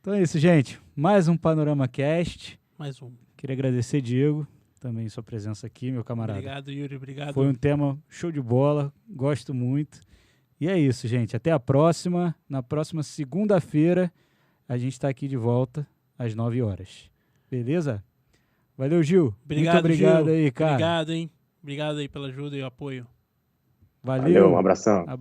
Então é isso, gente. Mais um Panorama Cast. Mais um. Queria agradecer, Diego, também sua presença aqui, meu camarada. Obrigado, Yuri. Obrigado. Foi um tema show de bola, gosto muito. E é isso, gente. Até a próxima. Na próxima segunda-feira, a gente está aqui de volta às 9h. Beleza? Valeu, Gil. Obrigado, muito obrigado Gil. aí, cara. Obrigado, hein? Obrigado aí pela ajuda e o apoio. Valeu. Um abração. Abraço.